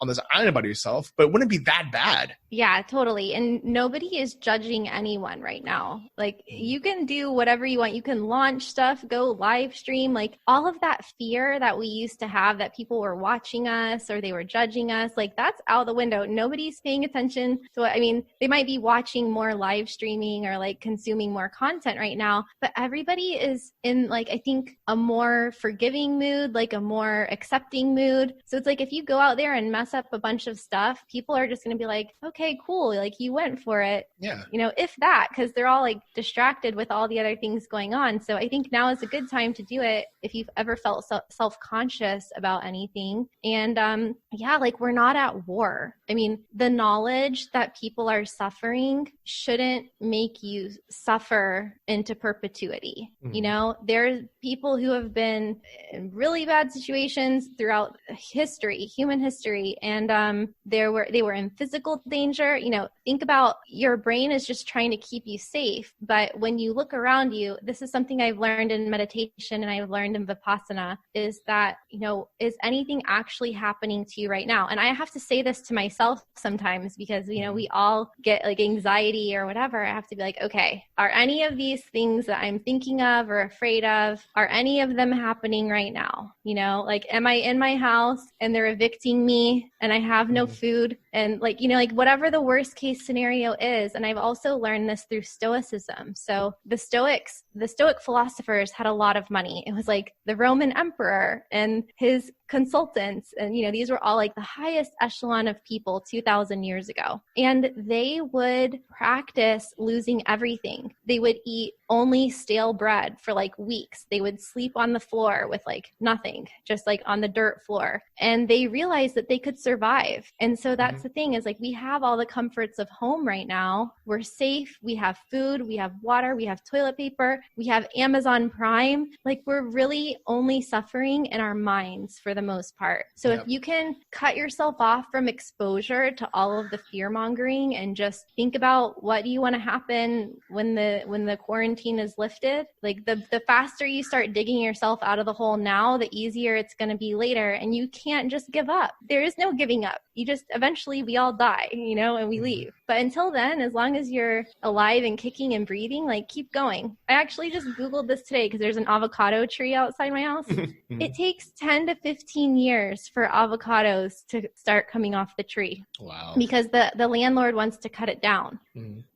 on this island by yourself, but it wouldn't be that bad. Yeah, totally. And nobody is judging anyone right now. Like you can do whatever you want. You can launch stuff, go live stream, like all of that fear that we used to have that people were watching us or they were judging us, like that's out the window. Nobody's paying attention. So, I mean, they might be watching more live streaming or like consuming more content right now, but everybody is in like, I think a more forgiving mood, like a more accepting mood. So it's like, if you go out there and mess up a bunch of stuff, people are just going to be like, okay, cool. Like you went for it. Yeah. You know, if that, because they're all like distracted with all the other things going on. So I think now is a good time to do it if you've ever felt self-conscious about anything. And yeah, like we're not at war. I mean, the knowledge that people are suffering shouldn't make you suffer into perpetuity. Mm-hmm. You know, there's people who have been in really bad situations throughout history, human history, and they were in physical danger. You know, think about your brain is just trying to keep you safe. But when you look around you, this is something I've learned in meditation and I've learned in Vipassana, is that, you know, is anything actually happening to you right now? And I have to say this to myself sometimes because, you know, we all get like anxiety or whatever. I have to be like, okay, are any of these things that I'm thinking of or afraid of, are any of them happening right now? You know, like, am I in my house and they're evicting me and I have no food? And like, you know, like whatever the worst case scenario is. And I've also learned this through Stoicism. So the Stoic philosophers had a lot of money. It was like the Roman emperor and his consultants. And, you know, these were all like the highest echelon of people 2,000 years ago. And they would practice losing everything. They would eat only stale bread for like weeks. They would sleep on the floor with like nothing, just like on the dirt floor. And they realized that they could survive. And so that's the thing, is like, we have all the comforts of home right now. We're safe. We have food, we have water, we have toilet paper, we have Amazon Prime. Like, we're really only suffering in our minds for the most part. So if you can cut yourself off from exposure to all of the fear mongering and just think about what do you want to happen when the quarantine is lifted, like the faster you start digging yourself out of the hole now, the easier it's going to be later. And you can't just give up. There is no giving up. You just, eventually we all die, you know, and we leave. But until then, as long as you're alive and kicking and breathing, like, keep going. I actually just Googled this today because there's an avocado tree outside my house. It takes 10 to 15 years for avocados to start coming off the tree. Wow. Because the landlord wants to cut it down.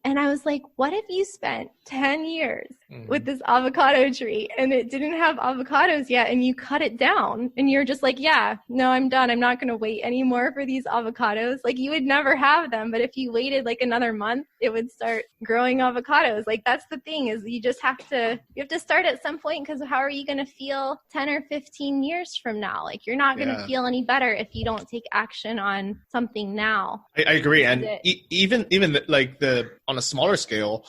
And I was like, what if you spent 10 years with this avocado tree and it didn't have avocados yet and you cut it down and you're just like, yeah, no, I'm done. I'm not going to wait anymore for these avocados. Like, you would never have them. But if you waited like another month, it would start growing avocados. Like, that's the thing, is you have to start at some point, because how are you going to feel 10 or 15 years from now? Like, you're not going to feel any better if you don't take action on something now. I agree. And even like on a smaller scale,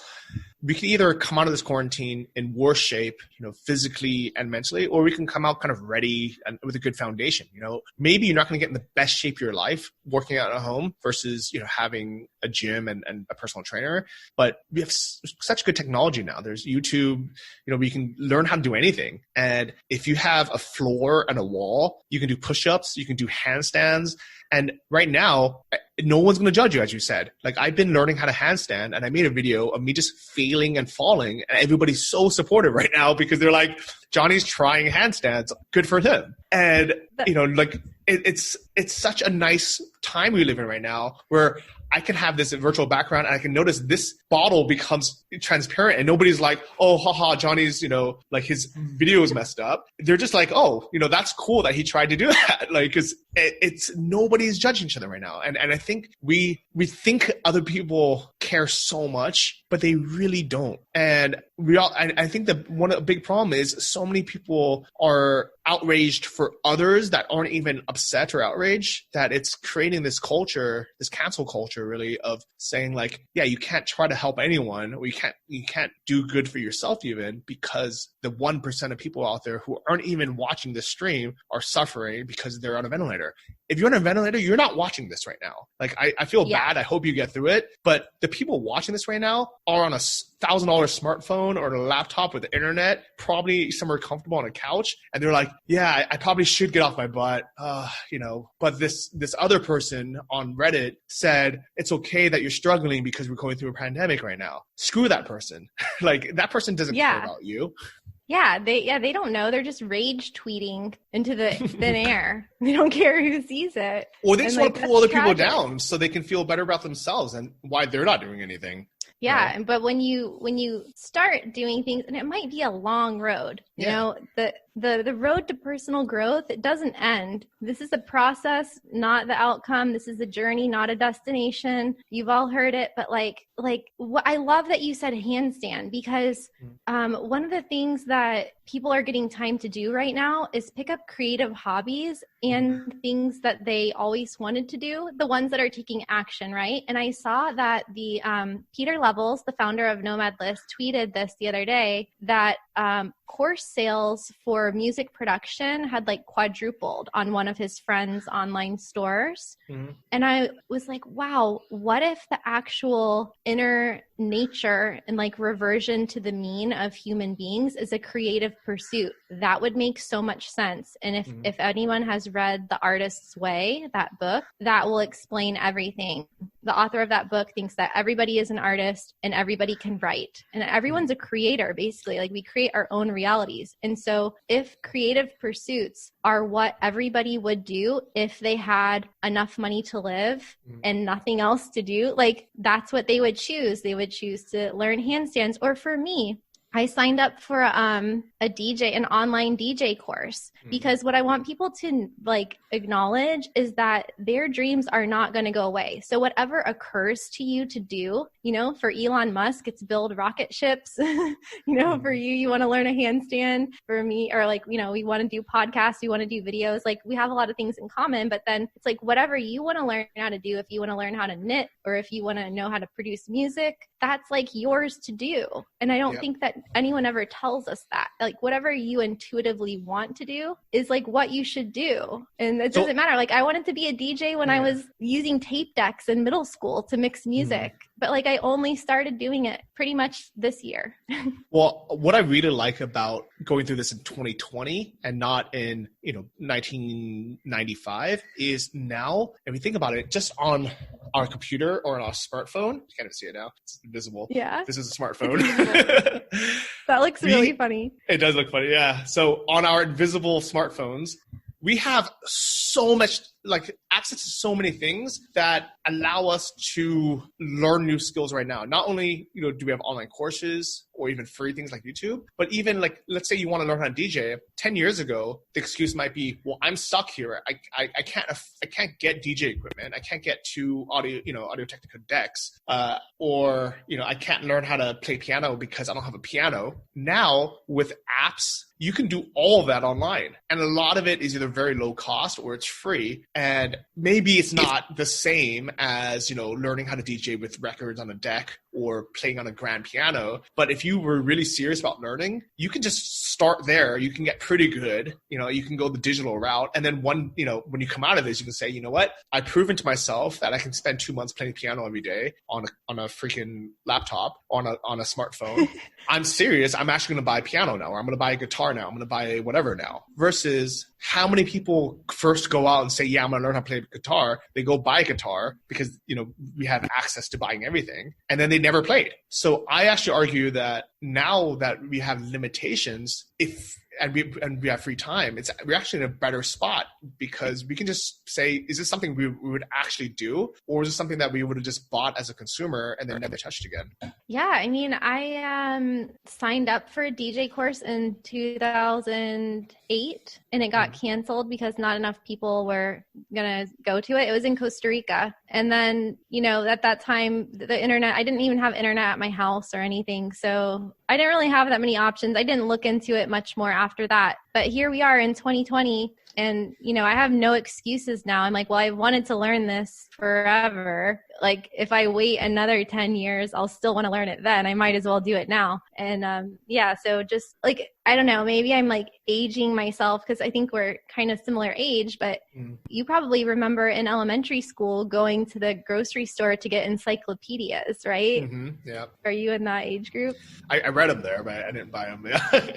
we can either come out of this quarantine in worse shape, you know, physically and mentally, or we can come out kind of ready and with a good foundation. You know, maybe you're not going to get in the best shape of your life working out at home versus, you know, having a gym and a personal trainer. But we have such good technology now. There's YouTube, you know, we can learn how to do anything. And if you have a floor and a wall, you can do push-ups, you can do handstands. And right now, no one's going to judge you, as you said. Like, I've been learning how to handstand, and I made a video of me just failing and falling. And everybody's so supportive right now because they're like, Johnny's trying handstands. Good for him. And, you know, like, it's such a nice time we live in right now where I can have this virtual background and I can notice this bottle becomes transparent and nobody's like, oh, haha, Johnny's, you know, like his video is messed up. They're just like, oh, you know, that's cool that he tried to do that. Like, cause it's nobody's judging each other right now. And I think we think other people care so much, but they really don't. And I think that a big problem is so many people are outraged for others that aren't even upset or outraged, that it's creating this culture, this cancel culture really, of saying like, yeah, you can't try to help anyone, or you can't do good for yourself even, because the 1% of people out there who aren't even watching this stream are suffering because they're on a ventilator. If you're on a ventilator, you're not watching this right now. Like, I feel bad. I hope you get through it. But the people watching this right now are on a $1,000 smartphone or a laptop with the internet, probably somewhere comfortable on a couch. And they're like, yeah, I probably should get off my butt. You know, but this other person on Reddit said, it's okay that you're struggling because we're going through a pandemic right now. Screw that person. Like, that person doesn't care about you. Yeah, they don't know. They're just rage tweeting into the thin air. They don't care who sees it. Or they just want to pull other people down so they can feel better about themselves and why they're not doing anything. Yeah. Right? But when you start doing things, and it might be a long road, you know, the road to personal growth, it doesn't end. This is a process, not the outcome. This is a journey, not a destination. You've all heard it, but like what I love that you said handstand, because one of the things that people are getting time to do right now is pick up creative hobbies and things that they always wanted to do, the ones that are taking action, right? And I saw that the Peter Levels, the founder of Nomads, tweeted this the other day, that course sales for music production had like quadrupled on one of his friends' online stores. And I was like, wow, what if the actual inner nature and like reversion to the mean of human beings is a creative pursuit? That would make so much sense. And if anyone has read The Artist's Way, that book, that will explain everything. The author of that book thinks that everybody is an artist and everybody can write, and everyone's a creator, basically. Like, we create our own realities. And so if creative pursuits are what everybody would do if they had enough money to live and nothing else to do, like, that's what they would choose. They would choose to learn handstands. Or for me, I signed up for an online DJ course, because what I want people to like acknowledge is that their dreams are not going to go away. So whatever occurs to you to do, you know, for Elon Musk, it's build rocket ships. You know, for you want to learn a handstand. For me, or like, you know, we want to do podcasts, we want to do videos. Like, we have a lot of things in common, but then it's like whatever you want to learn how to do. If you want to learn how to knit, or if you want to know how to produce music, that's like yours to do. And I don't think that anyone ever tells us that. Like, whatever you intuitively want to do is like what you should do. And it doesn't matter. Like, I wanted to be a DJ when I was using tape decks in middle school to mix music. But like, I only started doing it pretty much this year. Well, what I really like about going through this in 2020 and not in, 1995 is now, if we think about it, just on our computer or on our smartphone, you can't even see it now, it's invisible. Yeah. This is a smartphone. That looks really funny. It does look funny, yeah. So on our invisible smartphones, we have so much, like, access to so many things that allow us to learn new skills right now. Not only, do we have online courses or even free things like YouTube, but even like, let's say you want to learn how to DJ. 10 years ago, the excuse might be, well, I'm stuck here. I can't get DJ equipment. I can't get two audio technica decks, or I can't learn how to play piano because I don't have a piano. Now with apps, you can do all of that online. And a lot of it is either very low cost or it's free. And maybe it's not the same as, learning how to DJ with records on a deck or playing on a grand piano. But if you were really serious about learning, you can just start there. You can get pretty good. You can go the digital route. And then when you come out of this, you can say, you know what? I've proven to myself that I can spend 2 months playing piano every day on a freaking laptop, on a smartphone. I'm serious. I'm actually going to buy a piano now, or I'm going to buy a guitar now. I'm going to buy whatever now. Versus how many people first go out and say, yeah, I'm going to learn how to play guitar. They go buy a guitar because, we have access to buying everything. And then they never played. So I actually argue that now that we have limitations, and we have free time, we're actually in a better spot, because we can just say, is this something we would actually do? Or is this something that we would have just bought as a consumer and then never touched again? Yeah. I mean, I signed up for a DJ course in 2008 and it got canceled because not enough people were going to go to it. It was in Costa Rica. And then, at that time, the internet, I didn't even have internet at my house or anything. So I didn't really have that many options. I didn't look into it much more after that. But here we are in 2020. And, I have no excuses now. I'm like, well, I've wanted to learn this forever. Like, if I wait another 10 years, I'll still want to learn it then. I might as well do it now. And so just like, I don't know, maybe I'm like aging myself, because I think we're kind of similar age, but you probably remember in elementary school going to the grocery store to get encyclopedias, right? Yeah. Are you in that age group? I read them there, but I didn't buy them. Yeah.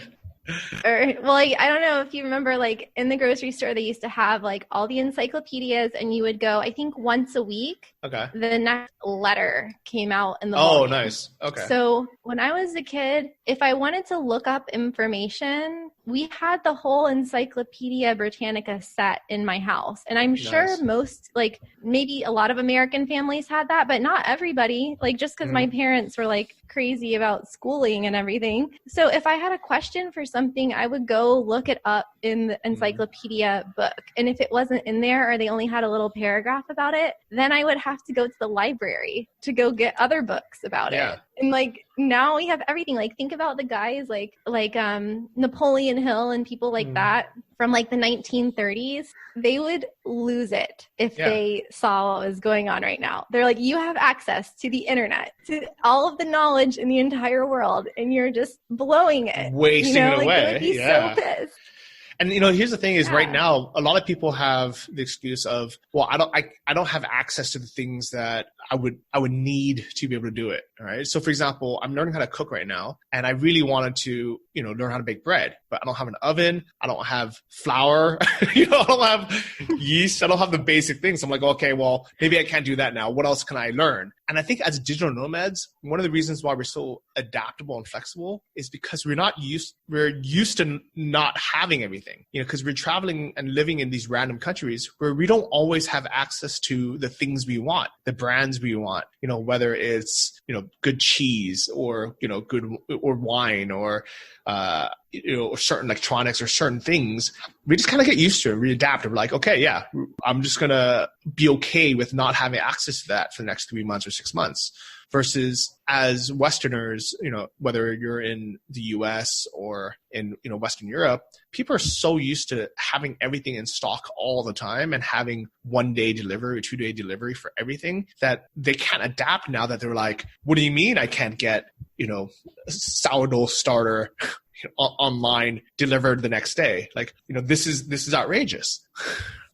Or, well, like, I don't know if you remember, like, in the grocery store, they used to have like all the encyclopedias, and you would go, I think, once a week. Okay. The next letter came out in the Oh, volume. nice. Okay. So when I was a kid, if I wanted to look up information, we had the whole Encyclopedia Britannica set in my house. And I'm sure most, like maybe a lot of American families had that, but not everybody, like just because my parents were like crazy about schooling and everything. So if I had a question for something, I would go look it up in the encyclopedia book. And if it wasn't in there or they only had a little paragraph about it, then I would have to go to the library to go get other books about it. And like now we have everything. Like think about the guys like Napoleon Hill and people like that from like the 1930s. They would lose it if they saw what was going on right now. They're like, you have access to the internet, to all of the knowledge in the entire world, and you're just blowing it. Wasting it away. They would be so pissed. And here's the thing is right now, a lot of people have the excuse of, well, I don't have access to the things that I would need to be able to do it. All right. So for example, I'm learning how to cook right now, and I really wanted to, learn how to bake bread, but I don't have an oven. I don't have flour. I don't have yeast. I don't have the basic things. I'm like, okay, well, maybe I can't do that now. What else can I learn? And I think as digital nomads, one of the reasons why we're so adaptable and flexible is because we're used to not having everything, because we're traveling and living in these random countries where we don't always have access to the things we want, the brands we want, whether it's, good cheese or, good or wine or, certain electronics or certain things. We just kind of get used to it. We adapt. We're like, okay, yeah, I'm just going to be okay with not having access to that for the next 3 months or 6 months. Versus as Westerners, whether you're in the US or in, Western Europe, people are so used to having everything in stock all the time and having 1 day delivery, 2 day delivery for everything that they can't adapt now that they're like, what do you mean I can't get, sourdough starter online delivered the next day? Like, this is outrageous.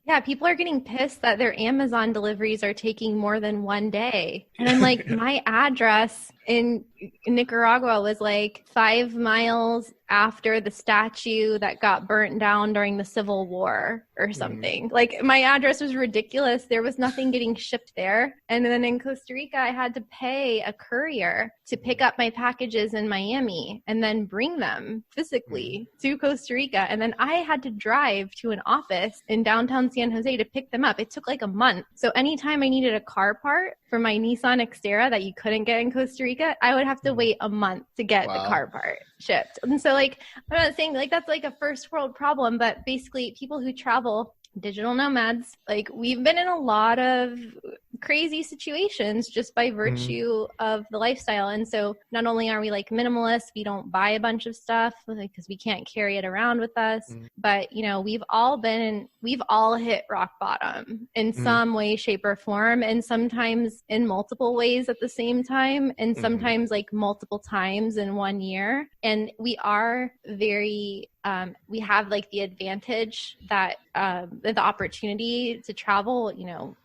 Yeah, people are getting pissed that their Amazon deliveries are taking more than 1 day. And I'm like, my address in Nicaragua was like 5 miles after the statue that got burnt down during the Civil War or something. Like my address was ridiculous. There was nothing getting shipped there. And then in Costa Rica, I had to pay a courier to pick up my packages in Miami and then bring them physically to Costa Rica. And then I had to drive to an office in downtown San Jose to pick them up. It took like a month. So anytime I needed a car part for my Nissan Xterra that you couldn't get in Costa Rica, I would have to wait a month to get the car part shipped. And so like, I'm not saying like that's like a first world problem, but basically people who travel, digital nomads, like we've been in a lot of crazy situations just by virtue of the lifestyle. And so not only are we like minimalists, we don't buy a bunch of stuff because we can't carry it around with us, but we've all hit rock bottom in some way, shape or form. And sometimes in multiple ways at the same time. And sometimes like multiple times in 1 year. And we are very, we have like the advantage that the opportunity to travel,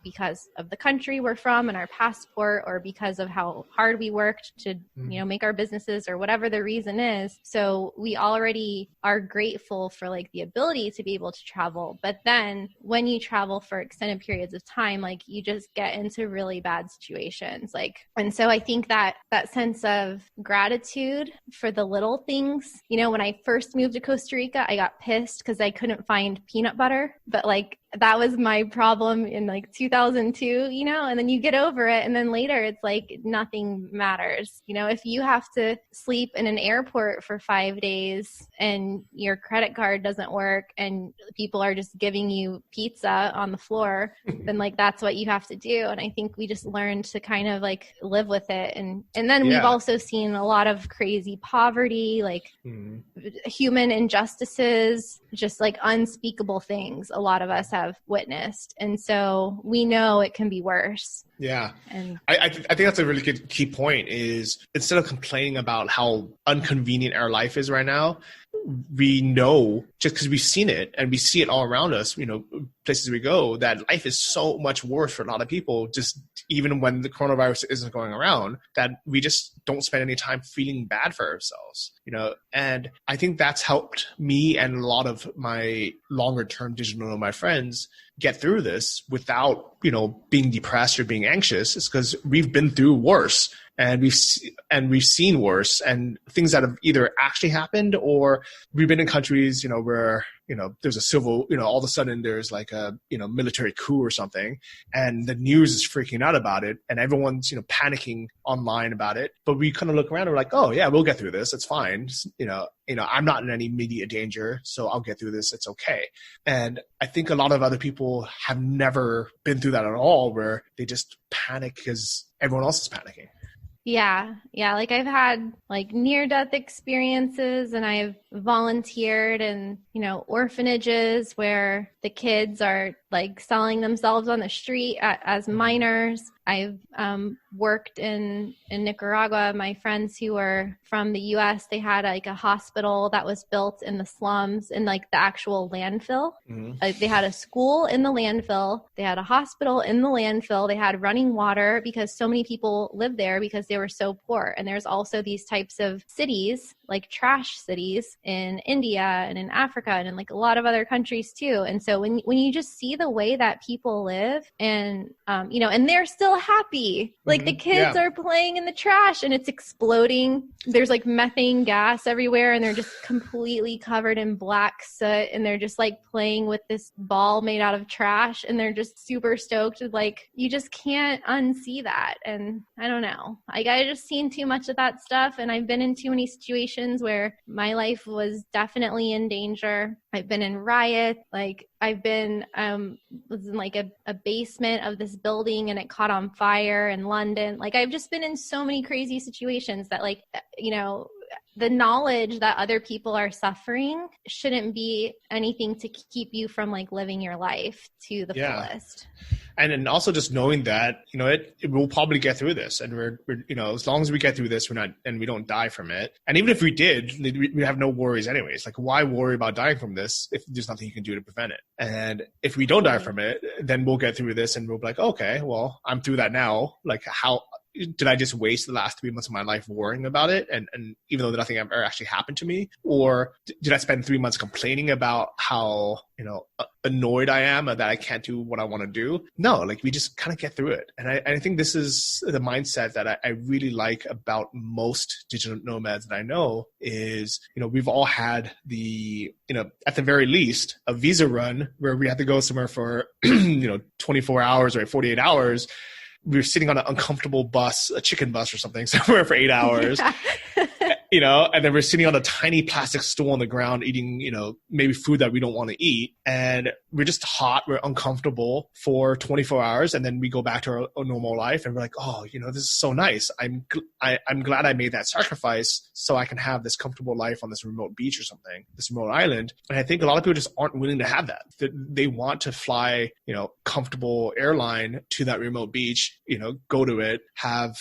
because of the country we're from and our passport, or because of how hard we worked to, make our businesses or whatever the reason is. So we already are grateful for like the ability to be able to travel. But then when you travel for extended periods of time, like you just get into really bad situations. And so I think that sense of gratitude for the little things, when I first moved to Costa Rica, I got pissed because I couldn't find peanut butter, but like that was my problem in like 2002, and then you get over it. And then later it's like nothing matters. If you have to sleep in an airport for 5 days and your credit card doesn't work and people are just giving you pizza on the floor, then like that's what you have to do. And I think we just learned to kind of like live with it. And then we've also seen a lot of crazy poverty, like human injustices, just like unspeakable things a lot of us have witnessed. And so we know it can be worse. Yeah. And I think that's a really good key point is instead of complaining about how inconvenient our life is right now, we know just because we've seen it and we see it all around us, places we go, that life is so much worse for a lot of people, just even when the coronavirus isn't going around, that we just don't spend any time feeling bad for ourselves, and I think that's helped me and a lot of my longer term digital nomad friends get through this without, being depressed or being anxious. It's because we've been through worse. And we've seen worse, and things that have either actually happened, or we've been in countries, where, there's a civil, all of a sudden there's like a, military coup or something, and the news is freaking out about it, and everyone's, panicking online about it. But we kind of look around and we're like, oh yeah, we'll get through this. It's fine. I'm not in any immediate danger, so I'll get through this. It's okay. And I think a lot of other people have never been through that at all, where they just panic because everyone else is panicking. Yeah. Like I've had like near-death experiences, and I've volunteered in, orphanages where the kids are like selling themselves on the street as minors. I've worked in Nicaragua. My friends who were from the US, they had like a hospital that was built in the slums in like the actual landfill. Like they had a school in the landfill. They had a hospital in the landfill. They had running water because so many people lived there because they were so poor. And there's also these types of cities, like trash cities in India and in Africa and in like a lot of other countries too. And so when you just see the way that people live and, and they're still happy, like the kids are playing in the trash and it's exploding. There's like methane gas everywhere, and they're just completely covered in black soot, and they're just like playing with this ball made out of trash, and they're just super stoked. Like you just can't unsee that. And I don't know, like I just seen too much of that stuff, and I've been in too many situations where my life was definitely in danger. I've been in riots, like I've been was in like a basement of this building and it caught on fire in London. Like I've just been in so many crazy situations that like, the knowledge that other people are suffering shouldn't be anything to keep you from like living your life to the fullest. And then also just knowing that, it will probably get through this, and we're as long as we get through this, we don't die from it. And even if we did, we have no worries anyways. Like why worry about dying from this if there's nothing you can do to prevent it? And if we don't die from it, then we'll get through this and we'll be like, okay, well, I'm through that now. Like how did I just waste the last 3 months of my life worrying about it? And even though nothing ever actually happened to me, or did I spend 3 months complaining about how, annoyed I am that I can't do what I want to do? No, like we just kind of get through it. And I think this is the mindset that I really like about most digital nomads that I know is, we've all had the, at the very least, a visa run where we had to go somewhere for, 24 hours or 48 hours. We were sitting on an uncomfortable bus, a chicken bus or something, somewhere for 8 hours, and then we're sitting on a tiny plastic stool on the ground eating, maybe food that we don't want to eat. And we're just hot. We're uncomfortable for 24 hours. And then we go back to our normal life and we're like, oh, this is so nice. I'm glad I made that sacrifice so I can have this comfortable life on this remote beach or something, this remote island. And I think a lot of people just aren't willing to have that. They want to fly, comfortable airline to that remote beach, go to it, have,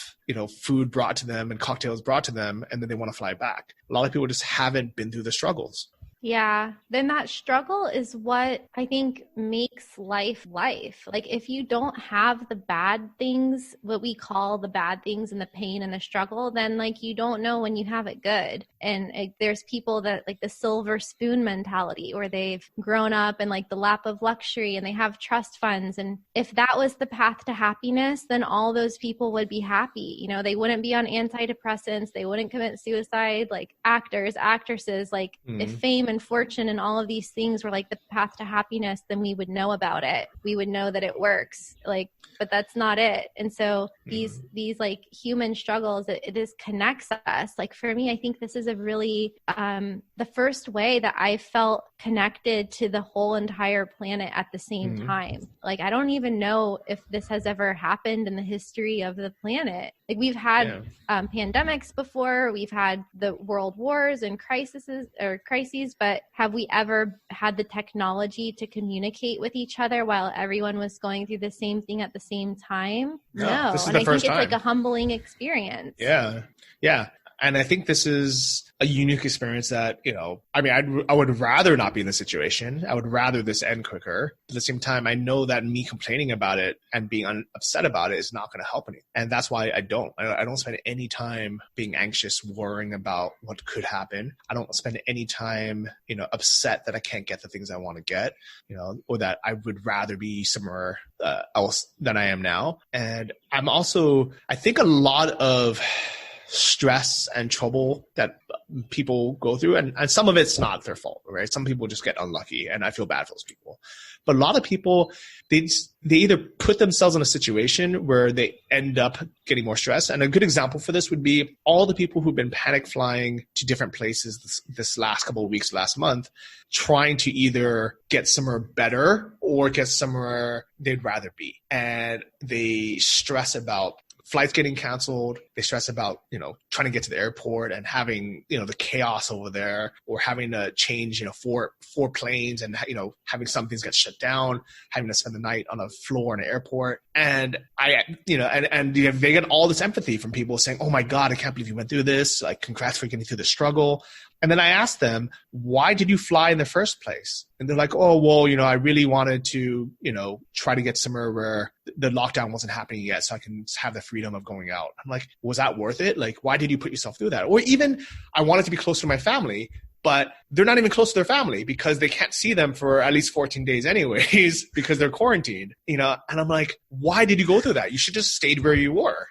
food brought to them and cocktails brought to them, and then they want to fly back. A lot of people just haven't been through the struggles. Yeah. Then that struggle is what I think makes life life. Like if you don't have the bad things, what we call the bad things and the pain and the struggle, then like you don't know when you have it good. And there's people that like the silver spoon mentality where they've grown up in like the lap of luxury and they have trust funds. And if that was the path to happiness, then all those people would be happy. They wouldn't be on antidepressants. They wouldn't commit suicide. Like actors, actresses, like if fame and fortune and all of these things were like the path to happiness, then we would know about it. We would know that it works. Like, but that's not it. And so these like human struggles, this connects us. Like for me, I think this is a really, the first way that I felt connected to the whole entire planet at the same time. Like, I don't even know if this has ever happened in the history of the planet. Like we've had pandemics before, we've had the world wars and crises, but have we ever had the technology to communicate with each other while everyone was going through the same thing at the same time? No. This is and the I first think it's time. like a humbling experience. Yeah. And I think this is a unique experience that, I mean, I would rather not be in this situation. I would rather this end quicker. At the same time, I know that me complaining about it and being upset about it is not going to help anything. And that's why I don't spend any time being anxious, worrying about what could happen. I don't spend any time, upset that I can't get the things I want to get, or that I would rather be somewhere else than I am now. And I think a lot of stress and trouble that people go through, and some of it's not their fault, right? Some people just get unlucky, and I feel bad for those people. But a lot of people, they either put themselves in a situation where they end up getting more stress. And a good example for this would be all the people who've been panic flying to different places this last couple of weeks, last month, trying to either get somewhere better or get somewhere they'd rather be. And they stress about flights getting canceled. They stress about, trying to get to the airport and having, the chaos over there, or having to change, four planes and, having some things get shut down, having to spend the night on a floor in an airport. And they get all this empathy from people saying, oh my God, I can't believe you went through this. Like, congrats for getting through the struggle. And then I asked them, why did you fly in the first place? And they're like, oh, well, I really wanted to, try to get somewhere where the lockdown wasn't happening yet so I can have the freedom of going out. I'm like, was that worth it? Like, why did you put yourself through that? Or even I wanted to be close to my family, but they're not even close to their family because they can't see them for at least 14 days anyways because they're quarantined, and I'm like, why did you go through that? You should just stayed where you were.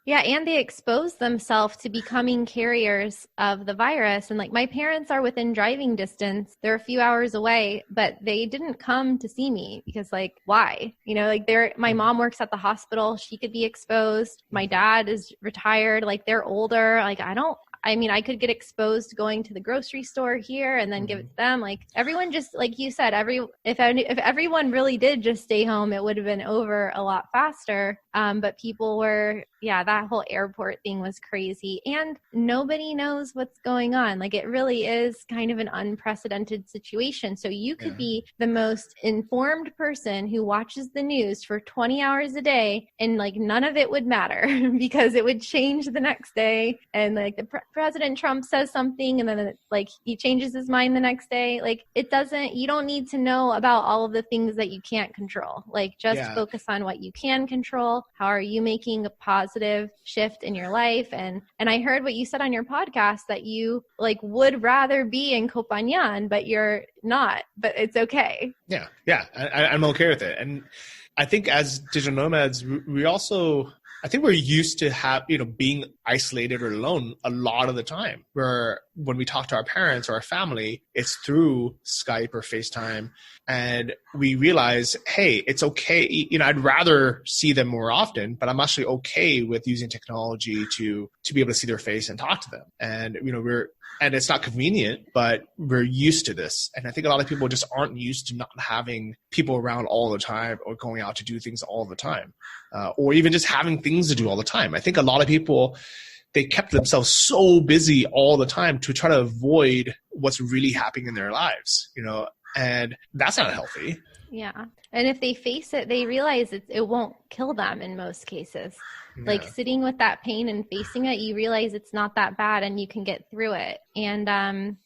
Yeah, and they expose themselves to becoming carriers of the virus. And like, my parents are within driving distance. They're a few hours away, but they didn't come to see me because, like, why? My mom works at the hospital. She could be exposed. My dad is retired. Like, they're older. Like, I could get exposed going to the grocery store here and then give it to them. Like, everyone just, like you said, if everyone really did just stay home, it would have been over a lot faster. But people were, that whole airport thing was crazy, and nobody knows what's going on. Like, it really is kind of an unprecedented situation. So you could be the most informed person who watches the news for 20 hours a day, and like, none of it would matter because it would change the next day. And like, President Trump says something and then like he changes his mind the next day. Like, you don't need to know about all of the things that you can't control. Like, just focus on what you can control. How are you making a positive shift in your life? And I heard what you said on your podcast that you like would rather be in Copanyan, but you're not, but it's okay. Yeah. I'm okay with it. And I think as digital nomads, I think we're used to being isolated or alone a lot of the time, where when we talk to our parents or our family, it's through Skype or FaceTime. And we realize, hey, it's okay. I'd rather see them more often, but I'm actually okay with using technology to be able to see their face and talk to them. And, and it's not convenient, but we're used to this. And I think a lot of people just aren't used to not having people around all the time or going out to do things all the time, or even just having things to do all the time. I think a lot of people, they kept themselves so busy all the time to try to avoid what's really happening in their lives, and that's not healthy. Yeah. And if they face it, they realize it won't kill them in most cases. Yeah. Like, sitting with that pain and facing it, you realize it's not that bad and you can get through it. And I'm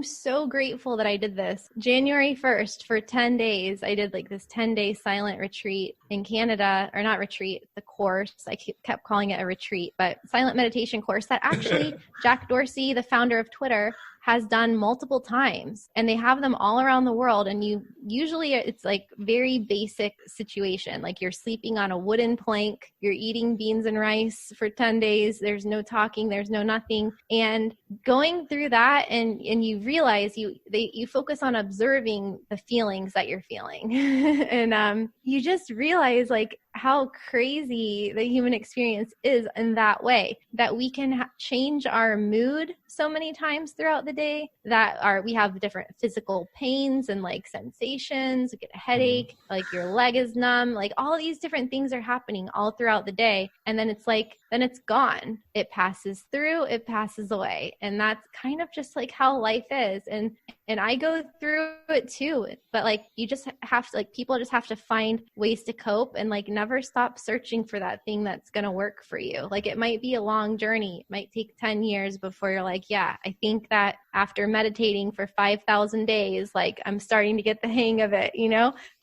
so grateful that I did this. January 1st for 10 days, I did like this 10-day silent retreat in Canada, or not retreat, the course. I kept calling it a retreat, but silent meditation course that actually Jack Dorsey, the founder of Twitter, has done multiple times, and they have them all around the world. And it's like very basic situation. Like, you're sleeping on a wooden plank, you're eating beans and rice for 10 days. There's no talking, there's no nothing. And going through that, and you realize you focus on observing the feelings that you're feeling. And you just realize like how crazy the human experience is in that way, that we can change our mood so many times throughout the day, that we have different physical pains and like sensations. You get a headache, like your leg is numb, like all these different things are happening all throughout the day. And then it's gone. It passes through, it passes away. And that's kind of just like how life is. And I go through it too, but like, you just have to, like, people just have to find ways to cope and like never never stop searching for that thing that's going to work for you. Like, it might be a long journey. It might take 10 years before you're like, yeah, I think that after meditating for 5,000 days, like, I'm starting to get the hang of it,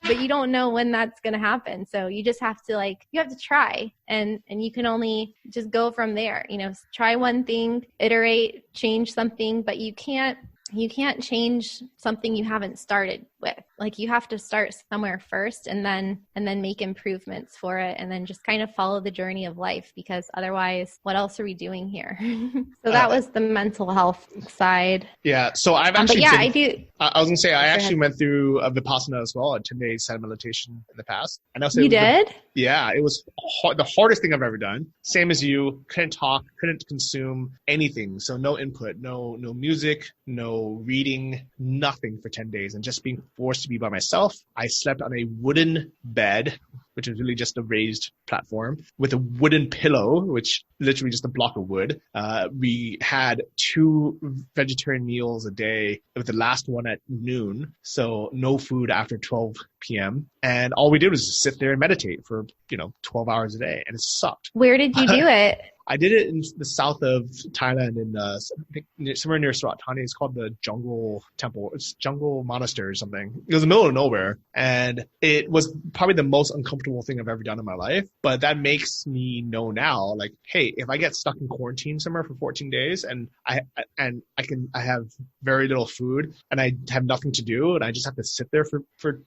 but you don't know when that's going to happen. So you just have to you have to try, and you can only just go from there, try one thing, iterate, change something, but you can't change something you haven't started with. Like, you have to start somewhere first and then make improvements for it, and then just kind of follow the journey of life, because otherwise, what else are we doing here? So that was the mental health side. Yeah. So I've actually, I do. I was going to say, I actually went through Vipassana as well, a 10-day silent meditation in the past. And I'll say you did? Yeah. It was the hardest thing I've ever done. Same as you, couldn't talk, couldn't consume anything. So no input, no music, no reading, nothing for 10 days, and just being forced to be by myself. I slept on a wooden bed, which is really just a raised platform, with a wooden pillow, which literally just a block of wood. We had 2 vegetarian meals a day, with the last one at noon. So no food after 12 p.m. And all we did was just sit there and meditate for, 12 hours a day. And it sucked. Where did you do it? I did it in the south of Thailand, in somewhere near Surat Thani. It's called the Jungle Temple. It's Jungle Monastery or something. It was in the middle of nowhere, and it was probably the most uncomfortable thing I've ever done in my life. But that makes me know now, like, hey, if I get stuck in quarantine somewhere for 14 days, and I have very little food, and I have nothing to do, and I just have to sit there for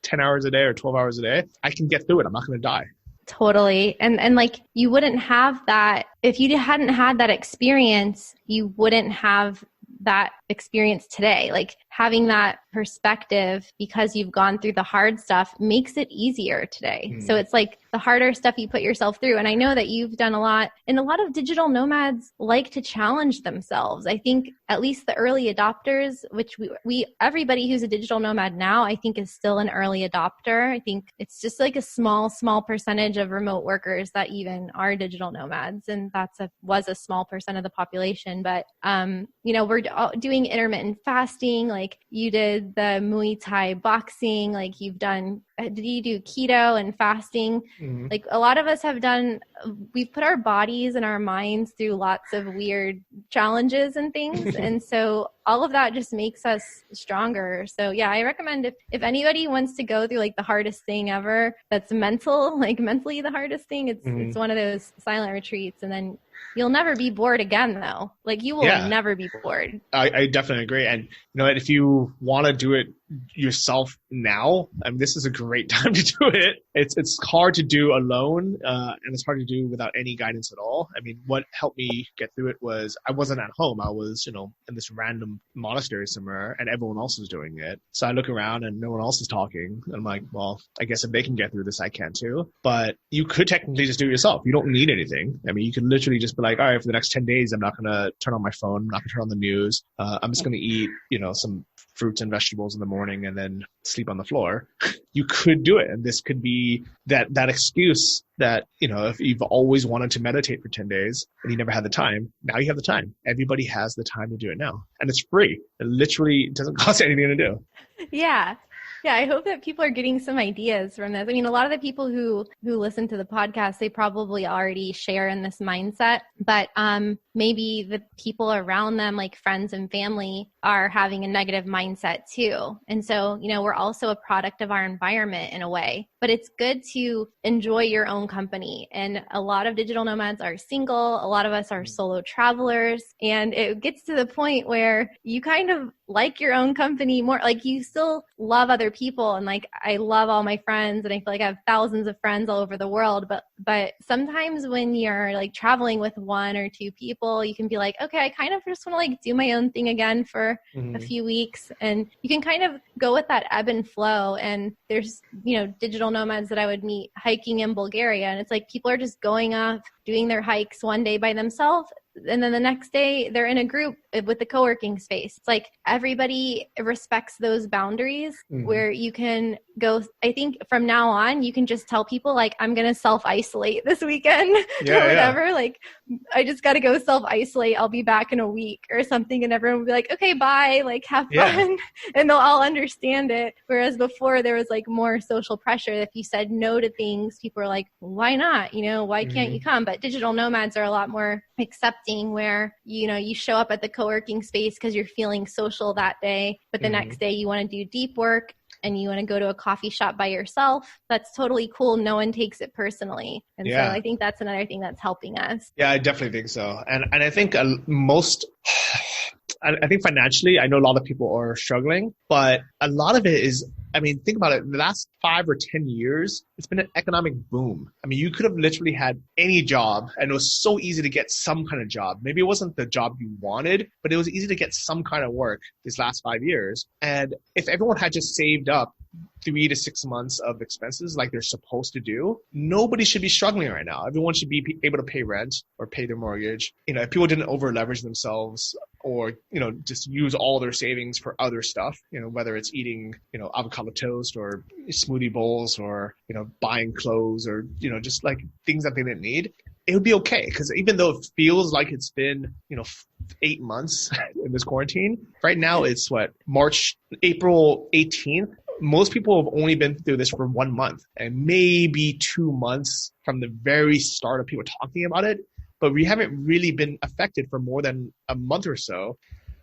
10 hours a day or 12 hours a day, I can get through it. I'm not going to die. Totally. And like, you wouldn't have that if you hadn't had that experience. You wouldn't have that experience today. Like, having that perspective, because you've gone through the hard stuff, makes it easier today. So it's like the harder stuff you put yourself through. And I know that you've done a lot, and a lot of digital nomads like to challenge themselves. I think at least the early adopters, which we everybody who's a digital nomad now, I think, is still an early adopter. I think it's just like a small percentage of remote workers that even are digital nomads. And was a small percent of the population. But, we're doing intermittent fasting. Like, you did the Muay Thai boxing, like, did you do keto and fasting? Mm-hmm. Like, a lot of us we've put our bodies and our minds through lots of weird challenges and things. And so all of that just makes us stronger. So yeah, I recommend if anybody wants to go through like the hardest thing ever, that's mentally the hardest thing, it's one of those silent retreats. And then you'll never be bored again, though. Like, you will never be bored. I definitely agree. And if you want to do it yourself now, this is a great time to do it. It's hard to do alone, and it's hard to do without any guidance at all. What helped me get through it was I wasn't at home. I was, in this random monastery somewhere, and everyone else was doing it. So I look around and no one else is talking. And I'm like, well, I guess if they can get through this, I can too. But you could technically just do it yourself. You don't need anything. You could literally just be like, all right, for the next 10 days, I'm not going to turn on my phone. I'm not going to turn on the news. I'm just going to eat, some fruits and vegetables in the morning and then sleep on the floor. You could do it. And this could be that excuse that, if you've always wanted to meditate for 10 days and you never had the time, now you have the time. Everybody has the time to do it now. And it's free. It literally doesn't cost anything to do. Yeah. Yeah, I hope that people are getting some ideas from this. A lot of the people who listen to the podcast, they probably already share in this mindset, but maybe the people around them, like friends and family, are having a negative mindset too. And so, we're also a product of our environment in a way, but it's good to enjoy your own company. And a lot of digital nomads are single. A lot of us are solo travelers. And it gets to the point where you kind of like your own company more. Like, you still love other people. And like, I love all my friends, and I feel like I have thousands of friends all over the world. But sometimes when you're like traveling with 1 or 2 people, you can be like, okay, I kind of just want to like do my own thing again for a few weeks. And you can kind of go with that ebb and flow. And there's, digital nomads that I would meet hiking in Bulgaria. And it's like, people are just going off, doing their hikes one day by themselves. And then the next day they're in a group with the co-working space. It's like everybody respects those boundaries where you can I think from now on, you can just tell people like, I'm going to self-isolate this weekend or whatever. Yeah. Like, I just got to go self-isolate. I'll be back in a week or something. And everyone will be like, okay, bye, like have fun. And they'll all understand it. Whereas before there was like more social pressure. If you said no to things, people were like, why not? Why can't you come? But digital nomads are a lot more accepting where, you show up at the co-working space because you're feeling social that day, but the next day you want to do deep work and you want to go to a coffee shop by yourself. That's totally cool. No one takes it personally. And so I think that's another thing that's helping us. Yeah, I definitely think so. And I think I think financially, I know a lot of people are struggling, but a lot of it is, think about it. The last 5 or 10 years, it's been an economic boom. You could have literally had any job and it was so easy to get some kind of job. Maybe it wasn't the job you wanted, but it was easy to get some kind of work these last 5 years. And if everyone had just saved up 3 to 6 months of expenses like they're supposed to do, nobody should be struggling right now. Everyone should be able to pay rent or pay their mortgage. If people didn't over leverage themselves or, just use all their savings for other stuff, whether it's eating, avocado toast or smoothie bowls or, buying clothes or, just like things that they didn't need, it would be okay. Because even though it feels like it's been, 8 months in this quarantine, right now it's April 18th. Most people have only been through this for 1 month and maybe 2 months from the very start of people talking about it, but we haven't really been affected for more than a month or so.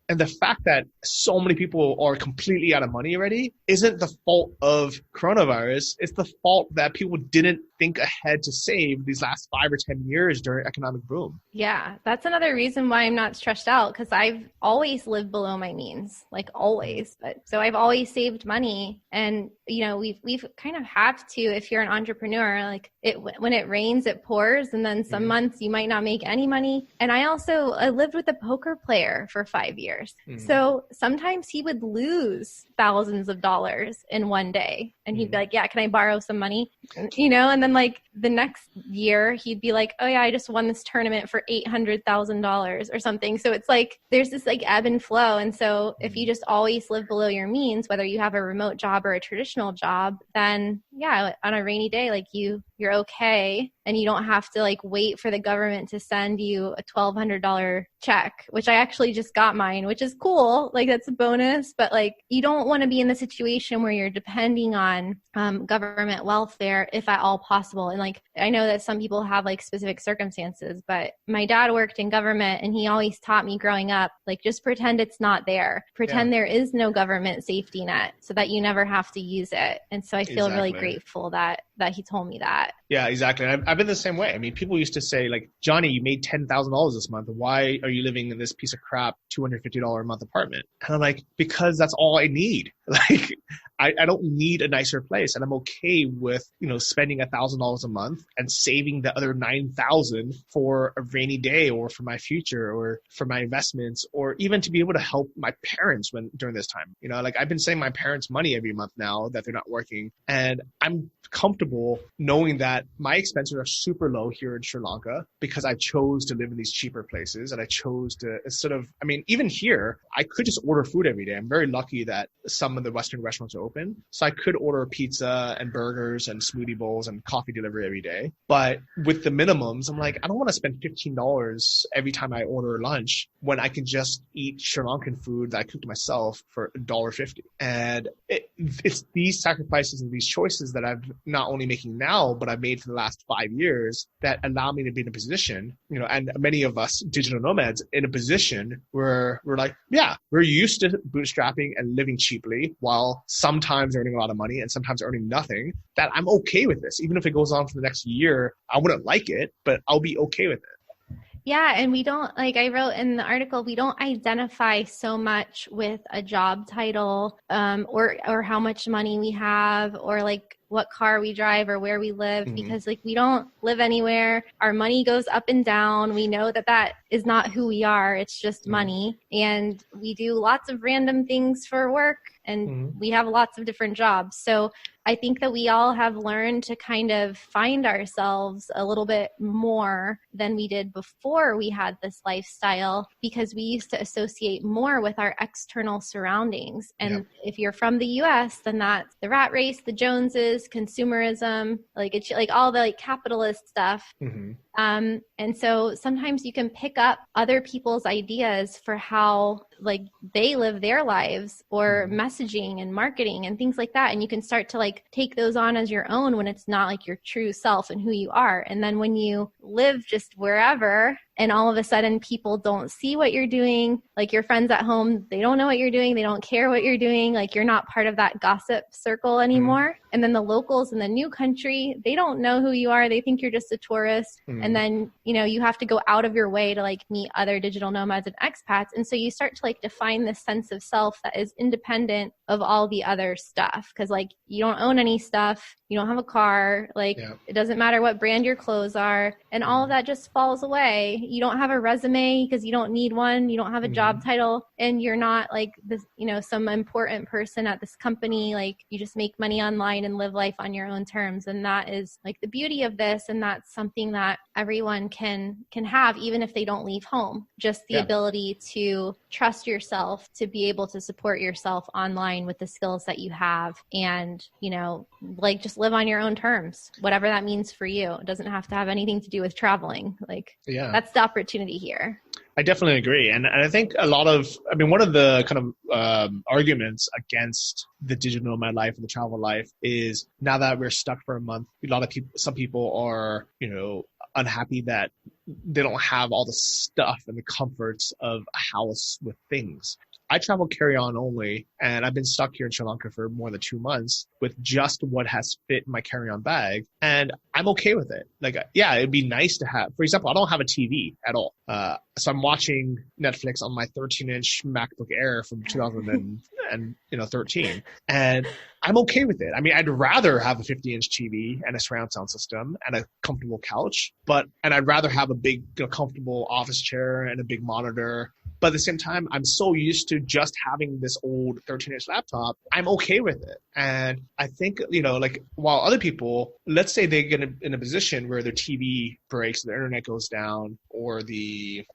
And the fact that so many people are completely out of money already isn't the fault of coronavirus. It's the fault that people didn't think ahead to save these last 5 or 10 years during economic boom. Yeah, that's another reason why I'm not stressed out, because I've always lived below my means, like always. So I've always saved money, and we've kind of have to. If you're an entrepreneur, like when it rains, it pours, and then some months you might not make any money. And I lived with a poker player for 5 years, so sometimes he would lose thousands of dollars in one day, and he'd be like, "Yeah, can I borrow some money?" And then like the next year he'd be like, "Oh yeah, I just won this tournament for $800,000 or something." So it's like there's this like ebb and flow. And so if you just always live below your means, whether you have a remote job or a traditional job, then yeah, on a rainy day, like you're okay. And you don't have to like wait for the government to send you a $1,200 check, which I actually just got mine, which is cool. Like that's a bonus, but like you don't want to be in the situation where you're depending on government welfare if at all possible. And like, I know that some people have like specific circumstances, but my dad worked in government and he always taught me growing up, like just pretend it's not there. Pretend there is no government safety net so that you never have to use it. And so I feel really grateful that he told me that. Yeah, exactly. And I've been the same way. People used to say like, Johnny, you made $10,000 this month. Why are you living in this piece of crap $250 a month apartment? And I'm like, because that's all I need. Like, I don't need a nicer place, and I'm okay with, spending $1,000 a month and saving the other $9,000 for a rainy day or for my future or for my investments, or even to be able to help my parents during this time. Like I've been sending my parents money every month now that they're not working, and I'm comfortable knowing that my expenses are super low here in Sri Lanka because I chose to live in these cheaper places, and I chose to even here, I could just order food every day. I'm very lucky that some of the Western restaurants are open. So I could order pizza and burgers and smoothie bowls and coffee delivery every day. But with the minimums, I'm like, I don't want to spend $15 every time I order lunch when I can just eat Sri Lankan food that I cooked myself for $1.50. And it's these sacrifices and these choices that I'm not only making now, but I've made for the last 5 years that allow me to be in a position, and many of us digital nomads in a position where we're like, yeah, we're used to bootstrapping and living cheaply while sometimes earning a lot of money and sometimes earning nothing, that I'm okay with this. Even if it goes on for the next year, I wouldn't like it, but I'll be okay with it. Yeah. And we don't, like I wrote in the article, we don't identify so much with a job title or how much money we have or like what car we drive or where we live, because like we don't live anywhere. Our money goes up and down. We know that is not who we are. It's just money. And we do lots of random things for work. and we have lots of different jobs. So I think that we all have learned to kind of find ourselves a little bit more than we did before we had this lifestyle, because we used to associate more with our external surroundings. And if you're from the US, then that's the rat race, the Joneses, consumerism, like it's like all the like capitalist stuff. And so sometimes you can pick up other people's ideas for how like they live their lives, or messaging and marketing and things like that. And you can start to like take those on as your own when it's not like your true self and who you are. And then when you live just wherever, and all of a sudden people don't see what you're doing, like your friends at home, they don't know what you're doing. They don't care what you're doing. Like you're not part of that gossip circle anymore. And then the locals in the new country, they don't know who you are. They think you're just a tourist. And then, you know, you have to go out of your way to like meet other digital nomads and expats. And so you start to like define this sense of self that is independent of all the other stuff. Cause like you don't own any stuff. You don't have a car. Like it doesn't matter what brand your clothes are. And all of that just falls away. You don't have a resume because you don't need one. You don't have a job title, and you're not like this, you know, some important person at this company. Like you just make money online and live life on your own terms. And that is like the beauty of this. And that's something that everyone can have, even if they don't leave home. Just the ability to trust yourself, to be able to support yourself online with the skills that you have, and, you know, like just live on your own terms, whatever that means for you. It doesn't have to have anything to do with traveling. Like that's the opportunity here. I definitely agree. And I think one of the kind of arguments against the digital nomad life and the travel life is, now that we're stuck for a month, some people are, you know, unhappy that they don't have all the stuff and the comforts of a house with things. I travel carry-on only, and I've been stuck here in Sri Lanka for more than 2 months with just what has fit in my carry-on bag, and I'm okay with it. Like, yeah, it'd be nice to have. For example, I don't have a TV at all, so I'm watching Netflix on my 13-inch MacBook Air from 2013, and I'm okay with it. I mean, I'd rather have a 50-inch TV and a surround sound system and a comfortable couch, and I'd rather have a big, you know, comfortable office chair and a big monitor. But at the same time, I'm so used to just having this old 13-inch laptop, I'm okay with it. And I think, you know, like, while other people, let's say they get in a position where their TV breaks, their internet goes down, or they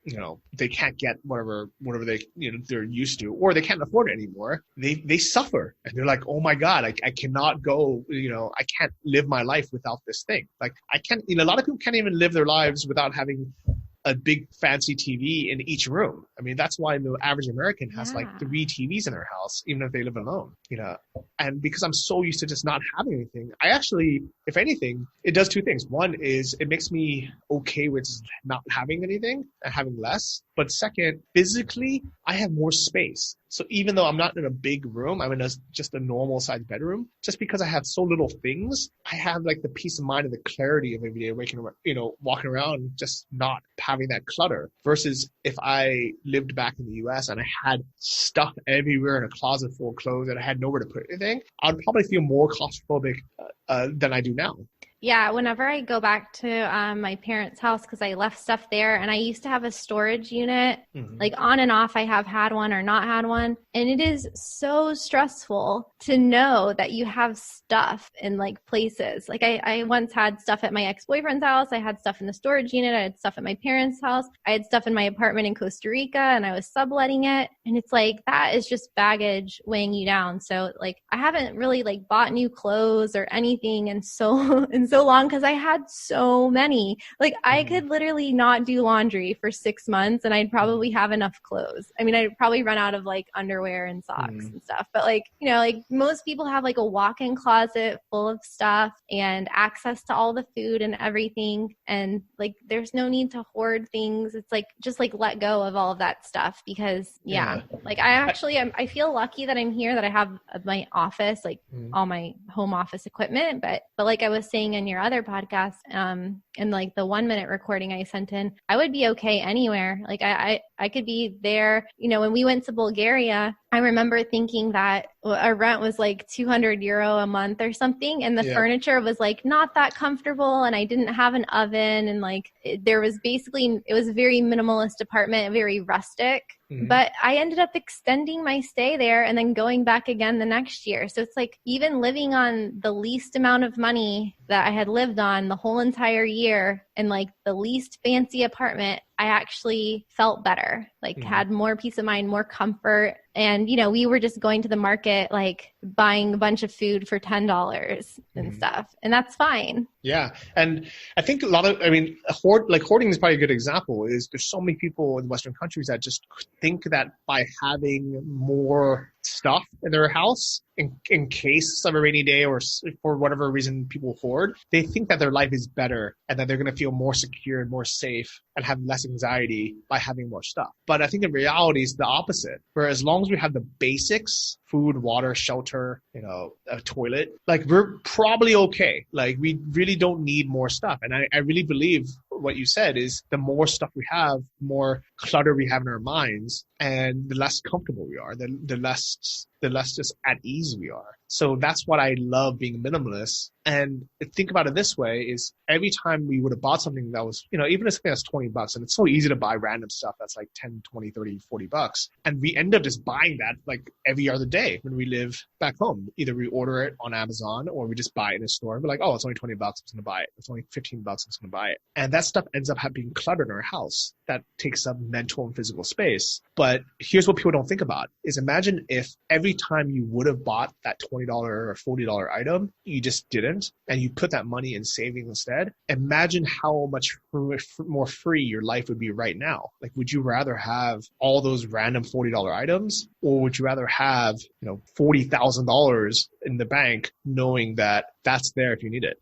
can't get whatever they, you know, they're used to, or they can't afford it anymore, they suffer. And they're like, oh my God, I cannot go, you know, I can't live my life without this thing. Like I can't, you know, a lot of people can't even live their lives without having a big fancy TV in each room. I mean, that's why the average American has like 3 TVs in their house, even if they live alone, you know. And because I'm so used to just not having anything, I actually, if anything, it does 2 things. One is it makes me okay with not having anything and having less. But second, physically, I have more space. So even though I'm not in a big room, I'm in just a normal sized bedroom, just because I have so little things, I have like the peace of mind and the clarity of every day walking around, just not having that clutter. Versus if I lived back in the US and I had stuff everywhere in a closet full of clothes and I had nowhere to put anything, I'd probably feel more claustrophobic than I do now. Yeah, whenever I go back to my parents' house, because I left stuff there, and I used to have a storage unit, like on and off, I have had one or not had one. And it is so stressful to know that you have stuff in like places. Like I once had stuff at my ex-boyfriend's house. I had stuff in the storage unit. I had stuff at my parents' house. I had stuff in my apartment in Costa Rica, and I was subletting it. And it's like, that is just baggage weighing you down. So like, I haven't really like bought new clothes or anything in so long, because I had so many. Like I could literally not do laundry for 6 months and I'd probably have enough clothes. I mean, I'd probably run out of like underwear and socks and stuff. But like, you know, like most people have like a walk-in closet full of stuff and access to all the food and everything. And like, there's no need to hoard things. It's like, just like let go of all of that stuff, because like I feel lucky that I'm here, that I have my office, like all my home office equipment. But like I was saying in your other podcast, and like the 1-minute recording I sent in, I would be okay anywhere. Like I could be there. You know, when we went to Bulgaria, I remember thinking that our rent was like 200 euro a month or something. And the furniture was like not that comfortable. And I didn't have an oven. And like there was basically, it was a very minimalist apartment, very rustic. Mm-hmm. But I ended up extending my stay there and then going back again the next year. So it's like even living on the least amount of money that I had lived on the whole entire year and like the least fancy apartment, I actually felt better, like had more peace of mind, more comfort. And, you know, we were just going to the market, like buying a bunch of food for $10 and stuff. And that's fine. Yeah. And I think a lot of, I mean, hoarding is probably a good example. Is there's so many people in Western countries that just think that by having more stuff in their house in case of a rainy day or for whatever reason people hoard, they think that their life is better and that they're going to feel more secure and more safe and have less anxiety by having more stuff. But I think in reality it's the opposite, where as long as we have the basics, food, water, shelter, you know, a toilet, like we're probably okay. Like we really don't need more stuff. And I really believe what you said is the more stuff we have, the more clutter we have in our minds, and the less comfortable we are, the less just at ease we are. So that's what I love being a minimalist. And think about it this way is every time we would have bought something that was, you know, even if something that's $20, and it's so easy to buy random stuff that's like 10, 20, 30, $40. And we end up just buying that like every other day when we live back home. Either we order it on Amazon or we just buy it in a store and we're like, oh, it's only $20, I'm going to buy it. It's only $15, I'm just going to buy it. And that stuff ends up being cluttered in our house. That takes up mental and physical space. But here's what people don't think about is imagine if every time you would have bought that $20 or $40 item, you just didn't, and you put that money in savings instead. Imagine how much more free your life would be right now. Like, would you rather have all those random $40 items, or would you rather have, you know, $40,000 in the bank knowing that that's there if you need it?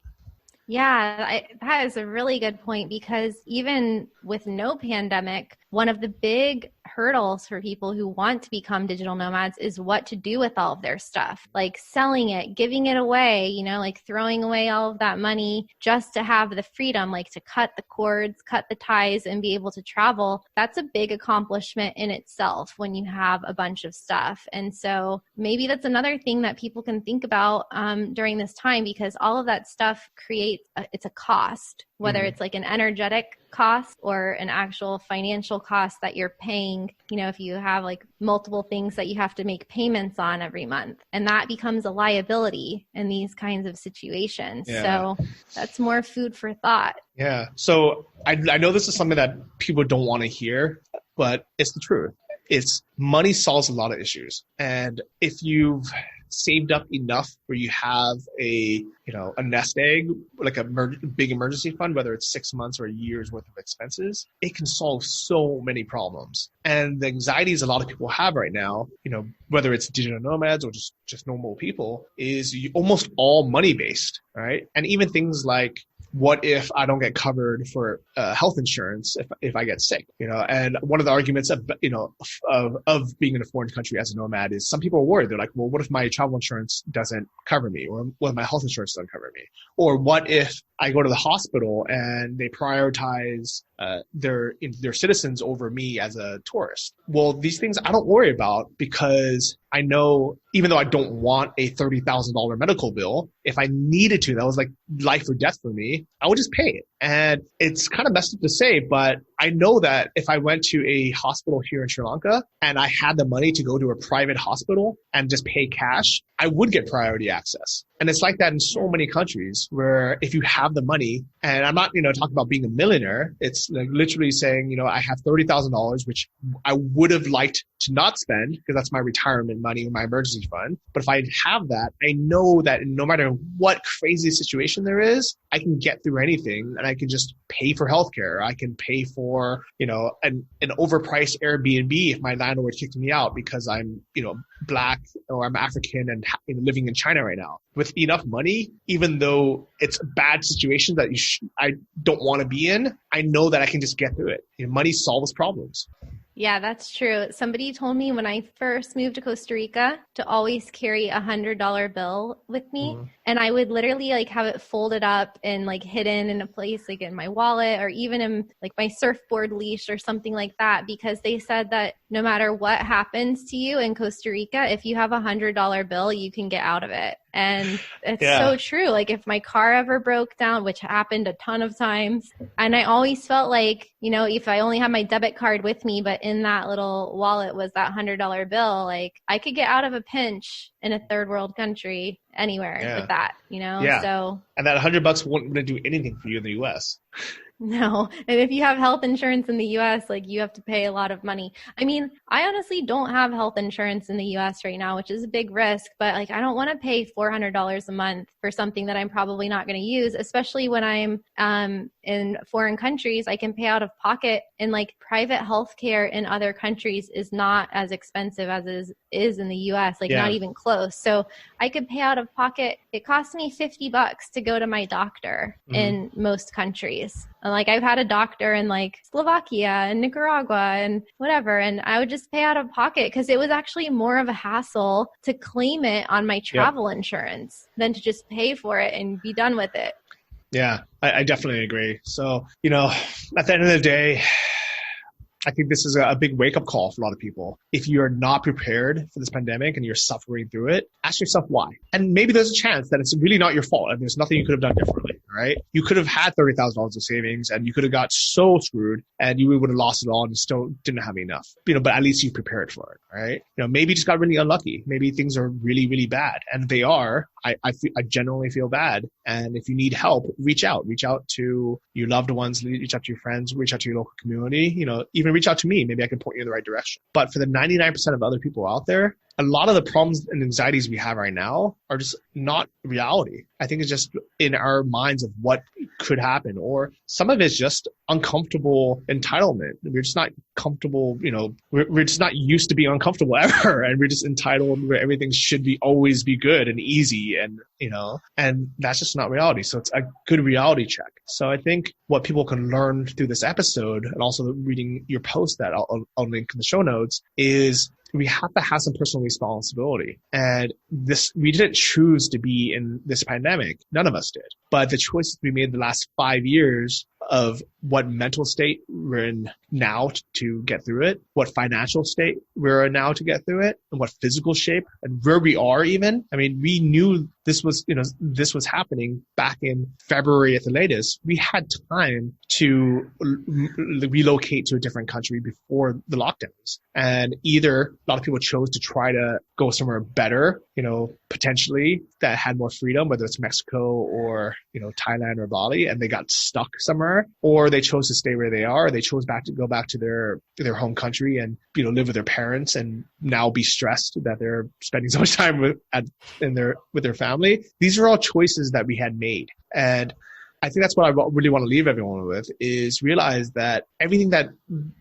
Yeah, that is a really good point, because even with no pandemic, one of the big hurdles for people who want to become digital nomads is what to do with all of their stuff, like selling it, giving it away, you know, like throwing away all of that money just to have the freedom, like to cut the cords, cut the ties, and be able to travel. That's a big accomplishment in itself when you have a bunch of stuff. And so maybe that's another thing that people can think about during this time, because all of that stuff creates, it's a cost, whether it's like an energetic cost or an actual financial cost that you're paying, you know, if you have like multiple things that you have to make payments on every month, and that becomes a liability in these kinds of situations. Yeah. So that's more food for thought. Yeah. So I know this is something that people don't want to hear, but it's the truth. It's money solves a lot of issues. And if you've saved up enough where you have a nest egg, like a big emergency fund, whether it's 6 months or a year's worth of expenses, it can solve so many problems. And the anxieties a lot of people have right now, you know, whether it's digital nomads or just normal people, is almost all money based, right? And even things like, what if I don't get covered for health insurance if I get sick? You know, and one of the arguments of being in a foreign country as a nomad is some people are worried. They're like, well, what if my travel insurance doesn't cover me, or what if my health insurance doesn't cover me, or what if I go to the hospital and they prioritize their citizens over me as a tourist? Well, these things I don't worry about, because I know, even though I don't want a $30,000 medical bill, if I needed to, that was like life or death for me, I would just pay it. And it's kind of messed up to say, but I know that if I went to a hospital here in Sri Lanka and I had the money to go to a private hospital and just pay cash, I would get priority access. And it's like that in so many countries, where if you have the money, and I'm not, talking about being a millionaire, it's like literally saying, I have $30,000, which I would have liked to not spend because that's my retirement money, my emergency fund. But if I have that, I know that no matter what crazy situation there is, I can get through anything, and I can just pay for healthcare. I can pay for, an overpriced Airbnb if my landlord kicked me out because I'm, Black or I'm African and living in China right now. With enough money, even though it's a bad situation that I don't want to be in, I know that I can just get through it. Money solves problems. Yeah, that's true. Somebody told me when I first moved to Costa Rica to always carry $100 bill with me. Mm-hmm. And I would literally have it folded up and hidden in a place in my wallet, or even in my surfboard leash or something like that, because they said that no matter what happens to you in Costa Rica, if you have $100 bill, you can get out of it. And it's so true. Like if my car ever broke down, which happened a ton of times, and I always felt like, you know, if I only had my debit card with me, but in that little wallet was that $100 bill, like I could get out of a pinch in a third world country anywhere with that, you know? Yeah. So, and that $100 wouldn't do anything for you in the US. No. And if you have health insurance in the US, like you have to pay a lot of money. I mean, I honestly don't have health insurance in the US right now, which is a big risk, but like I don't want to pay $400 a month for something that I'm probably not going to use, especially when I'm in foreign countries. I can pay out of pocket, and like private healthcare in other countries is not as expensive as is in the US, like not even close. So I could pay out of pocket. It costs me $50 to go to my doctor in most countries. And like I've had a doctor in like Slovakia and Nicaragua and whatever, and I would just pay out of pocket because it was actually more of a hassle to claim it on my travel insurance than to just pay for it and be done with it. Yeah, I definitely agree. So, you know, at the end of the day, I think this is a big wake-up call for a lot of people. If you're not prepared for this pandemic and you're suffering through it, ask yourself why. And maybe there's a chance that it's really not your fault and there's nothing you could have done differently, right? You could have had $30,000 of savings and you could have got so screwed and you would have lost it all and still didn't have enough, you know, but at least you prepared for it, right? You know, maybe you just got really unlucky. Maybe things are really, really bad, and they are. I genuinely feel bad. And if you need help, reach out to your loved ones, reach out to your friends, reach out to your local community, you know, even reach out to me. Maybe I can point you in the right direction. But for the 99% of other people out there, a lot of the problems and anxieties we have right now are just not reality. I think it's just in our minds of what could happen, or some of it's just uncomfortable entitlement. We're just not comfortable, you know, we're just not used to being uncomfortable ever. And we're just entitled where everything should be always be good and easy, and, you know, and that's just not reality. So it's a good reality check. So I think what people can learn through this episode, and also reading your post that I'll link in the show notes, is we have to have some personal responsibility. And we didn't choose to be in this pandemic. None of us did. But the choices we made the last 5 years of what mental state we're in now to get through it, what financial state we're in now to get through it, and what physical shape and where we are even. I mean, we knew this was happening back in February at the latest. We had time to relocate to a different country before the lockdowns. And either a lot of people chose to try to go somewhere better, you know, potentially that had more freedom, whether it's Mexico or, you know, Thailand or Bali, and they got stuck somewhere, or they chose to stay where they are. They chose to go back to their home country and, you know, live with their parents and now be stressed that they're spending so much time with their family. These are all choices that we had made. And I think that's what I really want to leave everyone with, is realize that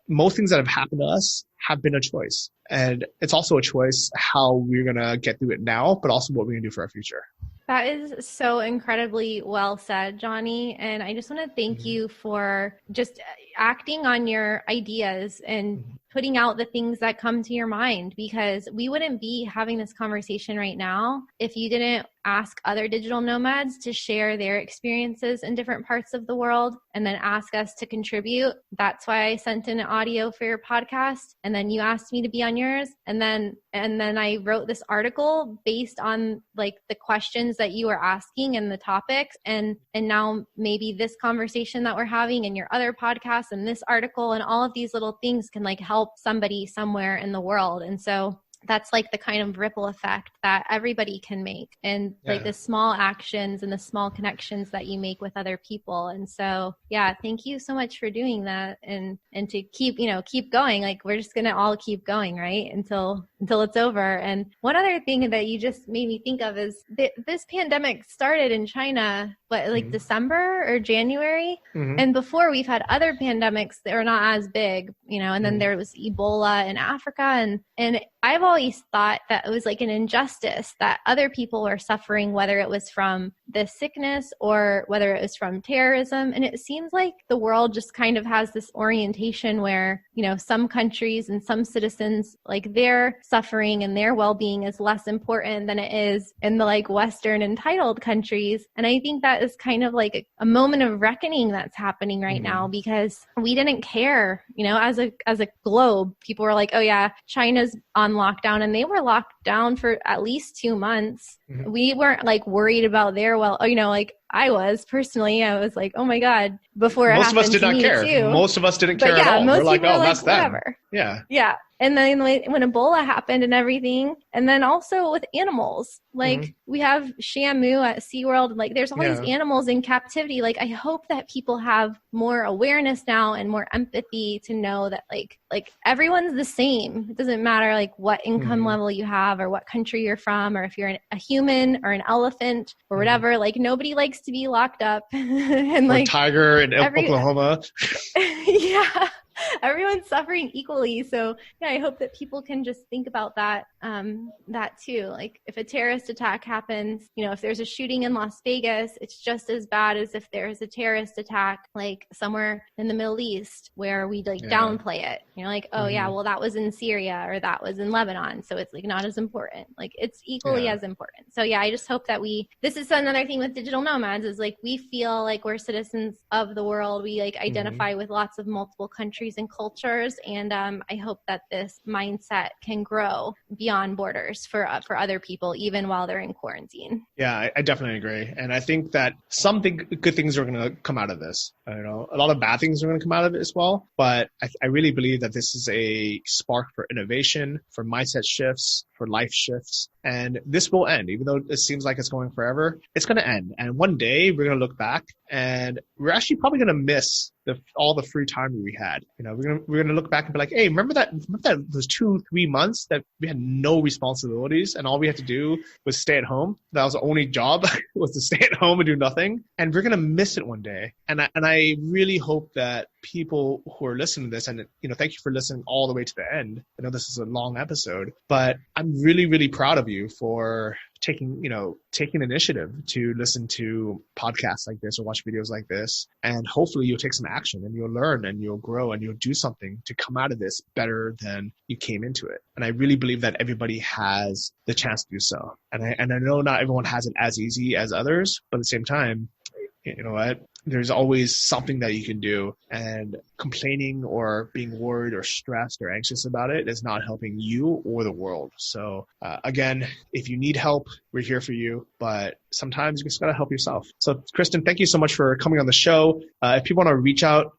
most things that have happened to us have been a choice. And it's also a choice how we're going to get through it now, but also what we're going to do for our future. That is so incredibly well said, Johnny. And I just want to thank you for just acting on your ideas and putting out the things that come to your mind, because we wouldn't be having this conversation right now if you didn't ask other digital nomads to share their experiences in different parts of the world and then ask us to contribute. That's why I sent in an audio for your podcast, and then you asked me to be on yours, and then I wrote this article based on like the questions that you were asking and the topics, and now maybe this conversation that we're having and your other podcasts and this article and all of these little things can like help somebody somewhere in the world. And so that's like the kind of ripple effect that everybody can make, and like the small actions and the small connections that you make with other people. And so, yeah, thank you so much for doing that, and to keep going. Like we're just going to all keep going, right? Until it's over. And one other thing that you just made me think of is this pandemic started in China, December or January. And before, we've had other pandemics that are not as big, you know, and then there was Ebola in Africa. And I've always thought that it was like an injustice that other people were suffering, whether it was from this sickness or whether it was from terrorism. And it seems like the world just kind of has this orientation where, you know, some countries and some citizens, like their suffering and their well-being is less important than it is in the like Western entitled countries. And I think that is kind of like a moment of reckoning that's happening right now, because we didn't care, you know, as a globe, people were like, oh yeah, China's on lockdown, and they were locked down for at least 2 months. Mm-hmm. We weren't like worried about their like I was personally. I was like, oh my God, before most of us did not care. Too. Most of us didn't care at all. We're like, oh, that's whatever. That. Yeah. And then when Ebola happened and everything, and then also with animals, like we have Shamu at SeaWorld, like there's all these animals in captivity. Like I hope that people have more awareness now and more empathy to know that like everyone's the same. It doesn't matter like what income level you have or what country you're from, or if you're a human or an elephant or whatever, like nobody likes to be locked up. And or like tiger in Oklahoma. Yeah. Everyone's suffering equally. So yeah, I hope that people can just think about that too. Like if a terrorist attack happens, if there's a shooting in Las Vegas, it's just as bad as if there's a terrorist attack like somewhere in the Middle East where we downplay it. Like, oh yeah, well that was in Syria or that was in Lebanon. So it's like not as important. Like it's equally as important. So yeah, I just hope that this is another thing with Digital Nomads is like we feel like we're citizens of the world. We like identify with lots of multiple countries and cultures, and I hope that this mindset can grow beyond borders for other people, even while they're in quarantine. Yeah, I definitely agree, and I think that good things are going to come out of this. I don't know, a lot of bad things are going to come out of it as well, but I really believe that this is a spark for innovation, for mindset shifts, for life shifts, and this will end. Even though it seems like it's going forever, it's going to end, and one day we're going to look back, and we're actually probably going to miss all the free time we had. We're gonna look back and be like, hey, remember that those 2-3 months that we had no responsibilities and all we had to do was stay at home. That was the only job was to stay at home and do nothing. And we're gonna miss it one day. And I really hope that people who are listening to this, and thank you for listening all the way to the end. I know this is a long episode, but I'm really, really proud of you for taking initiative to listen to podcasts like this or watch videos like this. And hopefully you'll take some action and you'll learn and you'll grow and you'll do something to come out of this better than you came into it. And I really believe that everybody has the chance to do so. And I know not everyone has it as easy as others, but at the same time, you know what? There's always something that you can do, and complaining or being worried or stressed or anxious about it is not helping you or the world. So again, if you need help, we're here for you, but sometimes you just got to help yourself. So Kristin, thank you so much for coming on the show. If people want to reach out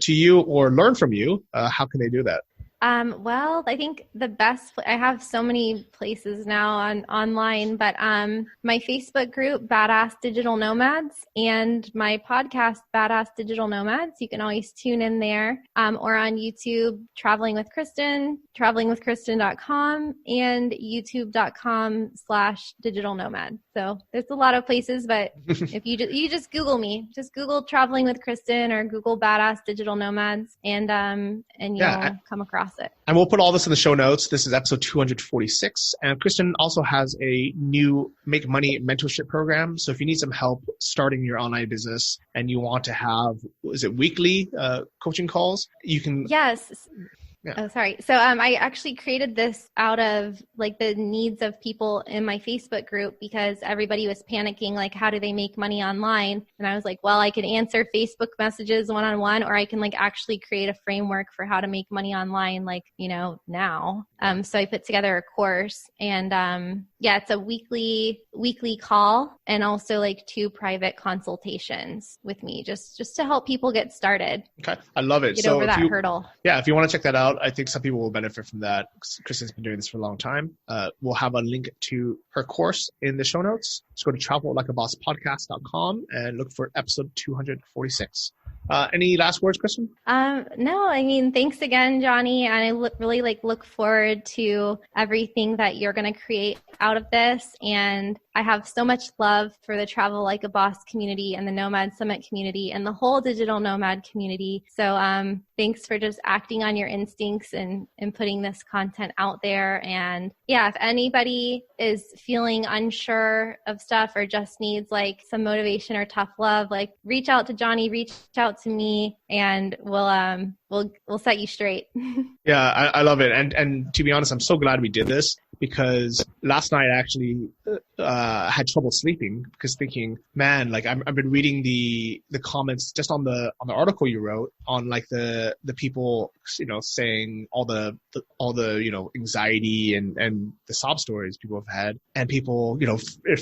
to you or learn from you, how can they do that? Well, I think the best, I have so many places now online, but my Facebook group, Badass Digital Nomads, and my podcast, Badass Digital Nomads, you can always tune in there, or on YouTube, Traveling with Kristin, travelingwithkristin.com, and youtube.com/digital nomad. So there's a lot of places, but if you just Google me, just Google Traveling with Kristin or Google Badass Digital Nomads, and you'll come across it. And we'll put all this in the show notes. This is episode 246. And Kristin also has a new Make Money mentorship program. So if you need some help starting your online business and you want to have, is it weekly coaching calls? You can. Yes. Yeah. Oh, sorry. So I actually created this out of like the needs of people in my Facebook group because everybody was panicking, like, how do they make money online? And I was like, well, I can answer Facebook messages one-on-one, or I can like actually create a framework for how to make money online, like, now. So I put together a course, and it's a weekly call, and also like 2 private consultations with me just to help people get started. Okay. I love it. Get over that hurdle. Yeah. If you want to check that out, I think some people will benefit from that. Kristin's been doing this for a long time. We'll have a link to her course in the show notes. Just go to travellikeabosspodcast.com and look for episode 246. Any last words, Kristin? No, I mean, thanks again, Johnny. And I really look forward to everything that you're going to create out of this. And I have so much love for the Travel Like a Boss community and the Nomad Summit community and the whole Digital Nomad community. So thanks for just acting on your instincts and putting this content out there. And yeah, if anybody is feeling unsure of stuff or just needs like some motivation or tough love, like reach out to Johnny, reach out out to me and we'll set you straight. Yeah, I love it. And to be honest, I'm so glad we did this, because last night I actually had trouble sleeping, because thinking, man, like I've been reading the comments just on the article you wrote on like the people, saying all the anxiety and the sob stories people have had, and people,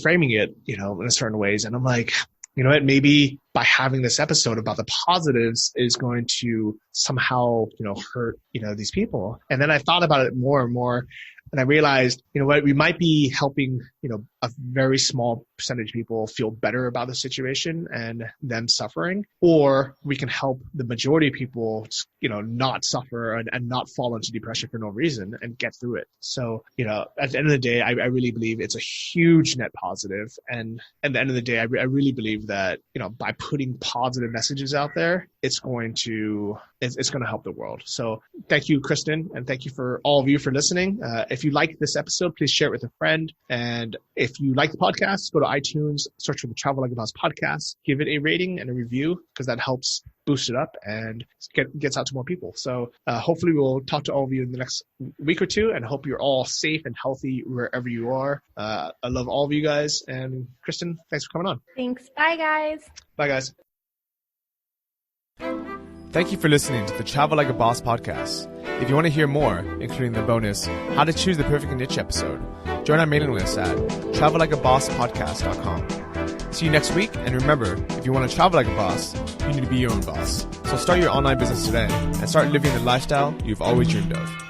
framing it, in certain ways. And I'm like, you know what, maybe by having this episode about the positives is going to somehow, hurt, these people. And then I thought about it more and more, and I realized, we might be helping, a very small percentage of people feel better about the situation and them suffering, or we can help the majority of people, not suffer and not fall into depression for no reason and get through it. So, at the end of the day, I really believe it's a huge net positive. And at the end of the day, I really believe that, by putting positive messages out there, it's going to help the world. So thank you, Kristin, and thank you for all of you for listening. If you like this episode, please share it with a friend. And if you like the podcast, go to iTunes, search for the Travel Like a Boss podcast, give it a rating and a review, because that helps boost it up and gets out to more people. So hopefully we'll talk to all of you in the next week or two, and hope you're all safe and healthy wherever you are. I love all of you guys. And Kristin, thanks for coming on. Thanks. Bye, guys. Bye, guys. Thank you for listening to the Travel Like a Boss podcast. If you want to hear more, including the bonus How to Choose the Perfect Niche episode, join our mailing list at travellikeabosspodcast.com. See you next week, and remember, if you want to travel like a boss, you need to be your own boss. So start your online business today and start living the lifestyle you've always dreamed of.